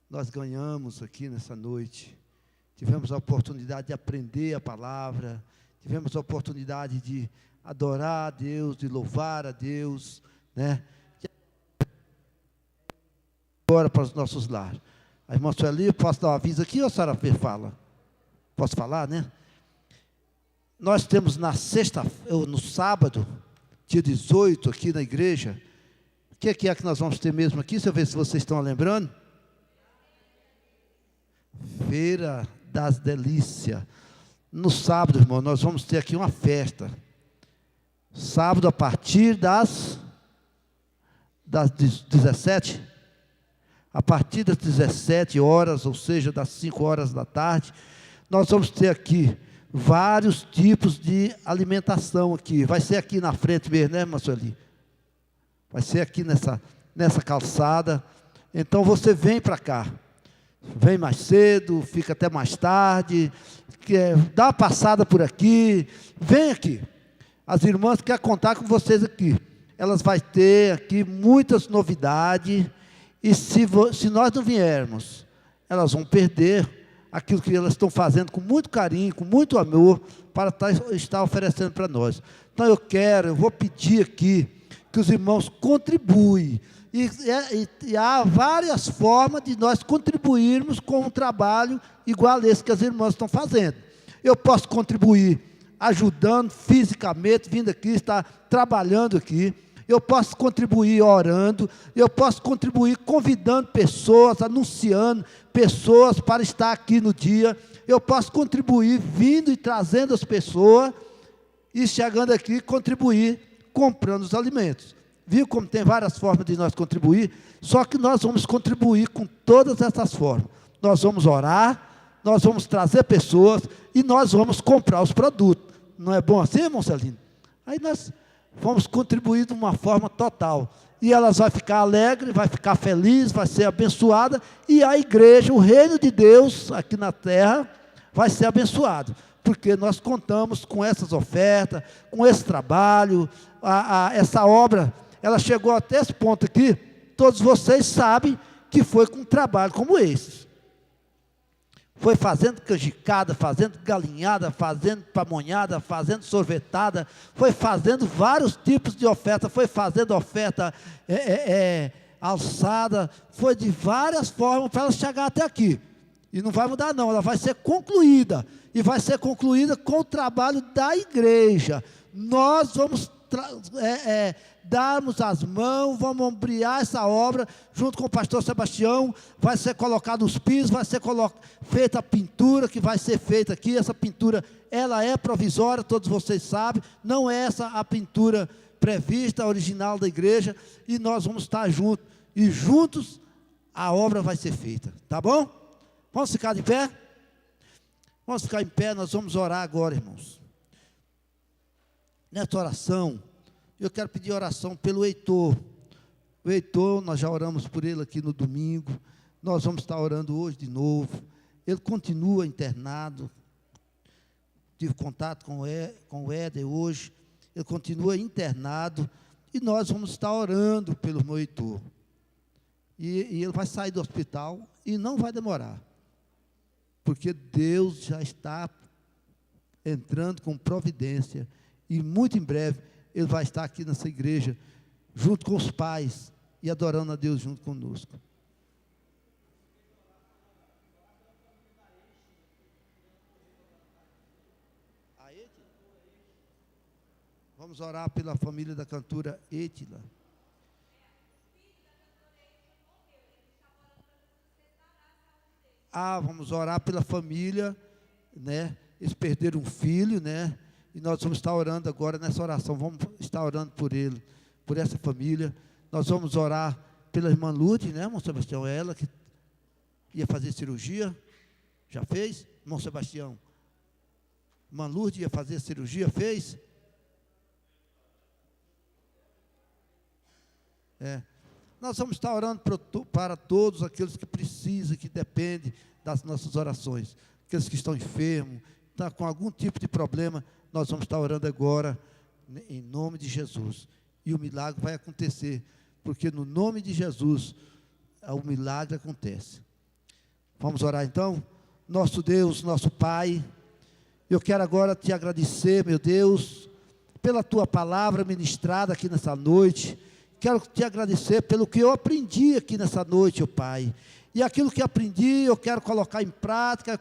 Nós ganhamos aqui nessa noite. Tivemos a oportunidade de aprender a palavra. Tivemos a oportunidade de adorar a Deus, de louvar a Deus, né? Agora para os nossos lares. A irmã Sueli, posso dar um aviso aqui ou a senhora fala? Posso falar, né? Nós temos no sábado, dia 18, aqui na igreja. O que é que nós vamos ter mesmo aqui? Deixa eu ver se vocês estão lembrando. Feira das Delícias. No sábado, irmão, nós vamos ter aqui uma festa. Sábado a partir das 17. A partir das 17 horas, ou seja, das 5 horas da tarde, nós vamos ter aqui vários tipos de alimentação aqui. Vai ser aqui na frente mesmo, né, Marceli? Vai ser aqui nessa calçada. Então você vem para cá. Vem mais cedo, fica até mais tarde. Dá uma passada por aqui. Vem aqui. As irmãs querem contar com vocês aqui. Elas vão ter aqui muitas novidades. E se nós não viermos, elas vão perder aquilo que elas estão fazendo com muito carinho, com muito amor, para estar oferecendo para nós. Então eu vou pedir aqui que os irmãos contribuem. E há várias formas de nós contribuirmos com um trabalho igual a esse que as irmãs estão fazendo. Eu posso contribuir ajudando fisicamente, vindo aqui, estar trabalhando aqui. Eu posso contribuir orando. Eu posso contribuir convidando pessoas, anunciando pessoas para estar aqui no dia. Eu posso contribuir vindo e trazendo as pessoas e chegando aqui contribuir comprando os alimentos. Viu como tem várias formas de nós contribuir? Só que nós vamos contribuir com todas essas formas. Nós vamos orar, nós vamos trazer pessoas e nós vamos comprar os produtos. Não é bom assim, irmão Celino? Aí nós vamos contribuir de uma forma total. E elas vão ficar alegres, vai ficar feliz, vai ser abençoada. E a igreja, o reino de Deus aqui na terra, vai ser abençoado. Porque nós contamos com essas ofertas, com esse trabalho, essa obra. Ela chegou até esse ponto aqui, todos vocês sabem que foi com um trabalho como esse. Foi fazendo canjicada, fazendo galinhada, fazendo pamonhada, fazendo sorvetada, foi fazendo vários tipos de oferta, foi fazendo oferta alçada, foi de várias formas para ela chegar até aqui. E não vai mudar não, ela vai ser concluída, e vai ser concluída com o trabalho da igreja. Nós vamos darmos as mãos, vamos ombrear essa obra, junto com o pastor Sebastião, vai ser colocado os pisos, vai ser feita a pintura, que vai ser feita aqui. Essa pintura, ela é provisória, todos vocês sabem, não é essa a pintura prevista, a original da igreja, e nós vamos estar juntos, e juntos a obra vai ser feita, tá bom? Vamos ficar de pé? Vamos ficar em pé, nós vamos orar agora, irmãos. Nessa oração, eu quero pedir oração pelo Heitor. O Heitor, nós já oramos por ele aqui no domingo, nós vamos estar orando hoje de novo. Ele continua internado, tive contato com o Éder hoje, ele continua internado, e nós vamos estar orando pelo meu Heitor. E ele vai sair do hospital, e não vai demorar, porque Deus já está entrando com providência, e muito em breve, ele vai estar aqui nessa igreja, junto com os pais, e adorando a Deus junto conosco. Vamos orar pela família da cantora Etila. Vamos orar pela família, né? Eles perderam um filho, né? E nós vamos estar orando agora nessa oração, vamos estar orando por ele, por essa família. Nós vamos orar pela irmã Lourdes, né, irmão Sebastião? Ela que ia fazer cirurgia, já fez? Irmão Sebastião, irmã Lourdes ia fazer cirurgia, fez? Nós vamos estar orando para todos aqueles que precisam, que dependem das nossas orações. Aqueles que estão enfermos, estão com algum tipo de problema, nós vamos estar orando agora, em nome de Jesus. E o milagre vai acontecer, porque no nome de Jesus, o milagre acontece. Vamos orar então? Nosso Deus, nosso Pai, eu quero agora te agradecer, meu Deus, pela tua palavra ministrada aqui nessa noite. Quero te agradecer pelo que eu aprendi aqui nessa noite, ó Pai. E aquilo que aprendi, eu quero colocar em prática,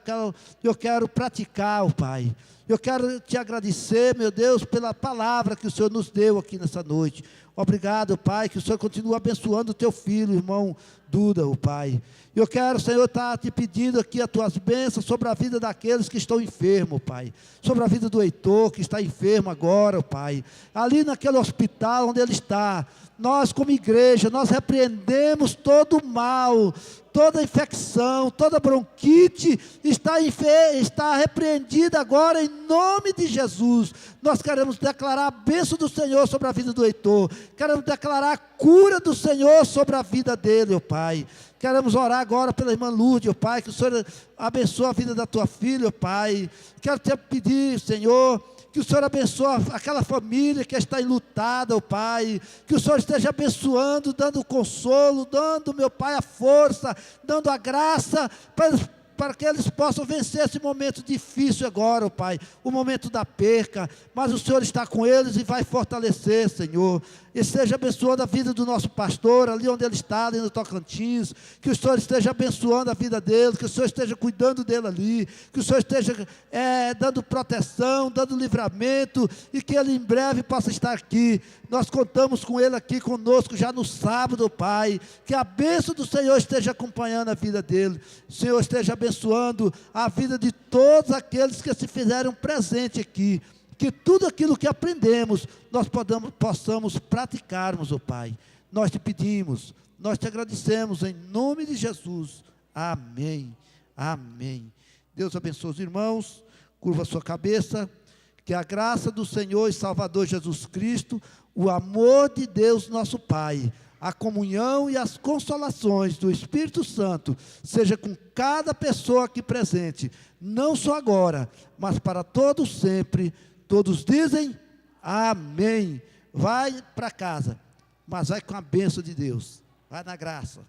eu quero praticar, ó Pai. Eu quero te agradecer, meu Deus, pela palavra que o Senhor nos deu aqui nessa noite. Obrigado, Pai, que o Senhor continue abençoando o teu filho, irmão Duda, ó Pai. Eu quero, Senhor, estar te pedindo aqui as tuas bênçãos sobre a vida daqueles que estão enfermos, Pai. Sobre a vida do Heitor, que está enfermo agora, ó Pai. Ali naquele hospital onde ele está, nós como igreja, nós repreendemos todo o mal, toda infecção, toda bronquite, está repreendida agora em nome de Jesus. Nós queremos declarar a bênção do Senhor sobre a vida do Heitor, queremos declarar a cura do Senhor sobre a vida dele, ó Pai. Queremos orar agora pela irmã Lourdes, ó Pai, que o Senhor abençoe a vida da tua filha, ó Pai. Quero te pedir, Senhor, que o Senhor abençoe aquela família que está enlutada, ó Pai. Que o Senhor esteja abençoando, dando consolo, dando, meu Pai, a força, dando a graça para para que eles possam vencer esse momento difícil agora, ó Pai, o momento da perca, mas o Senhor está com eles e vai fortalecer, Senhor. E esteja abençoando a vida do nosso pastor, ali onde ele está, ali no Tocantins, que o Senhor esteja abençoando a vida dele, que o Senhor esteja cuidando dele ali, que o Senhor esteja dando proteção, dando livramento, e que ele em breve possa estar aqui. Nós contamos com ele aqui conosco já no sábado, Pai, que a bênção do Senhor esteja acompanhando a vida dele, o Senhor esteja abençoando a vida de todos aqueles que se fizeram presente aqui, que tudo aquilo que aprendemos, nós possamos praticarmos, ó Pai. Nós te pedimos, nós te agradecemos, em nome de Jesus. Amém, amém. Deus abençoe os irmãos, curva a sua cabeça, que a graça do Senhor e Salvador Jesus Cristo, o amor de Deus nosso Pai, a comunhão e as consolações do Espírito Santo, seja com cada pessoa aqui presente, não só agora, mas para todos sempre. Todos dizem amém. Vai para casa, mas vai com a bênção de Deus. Vai na graça.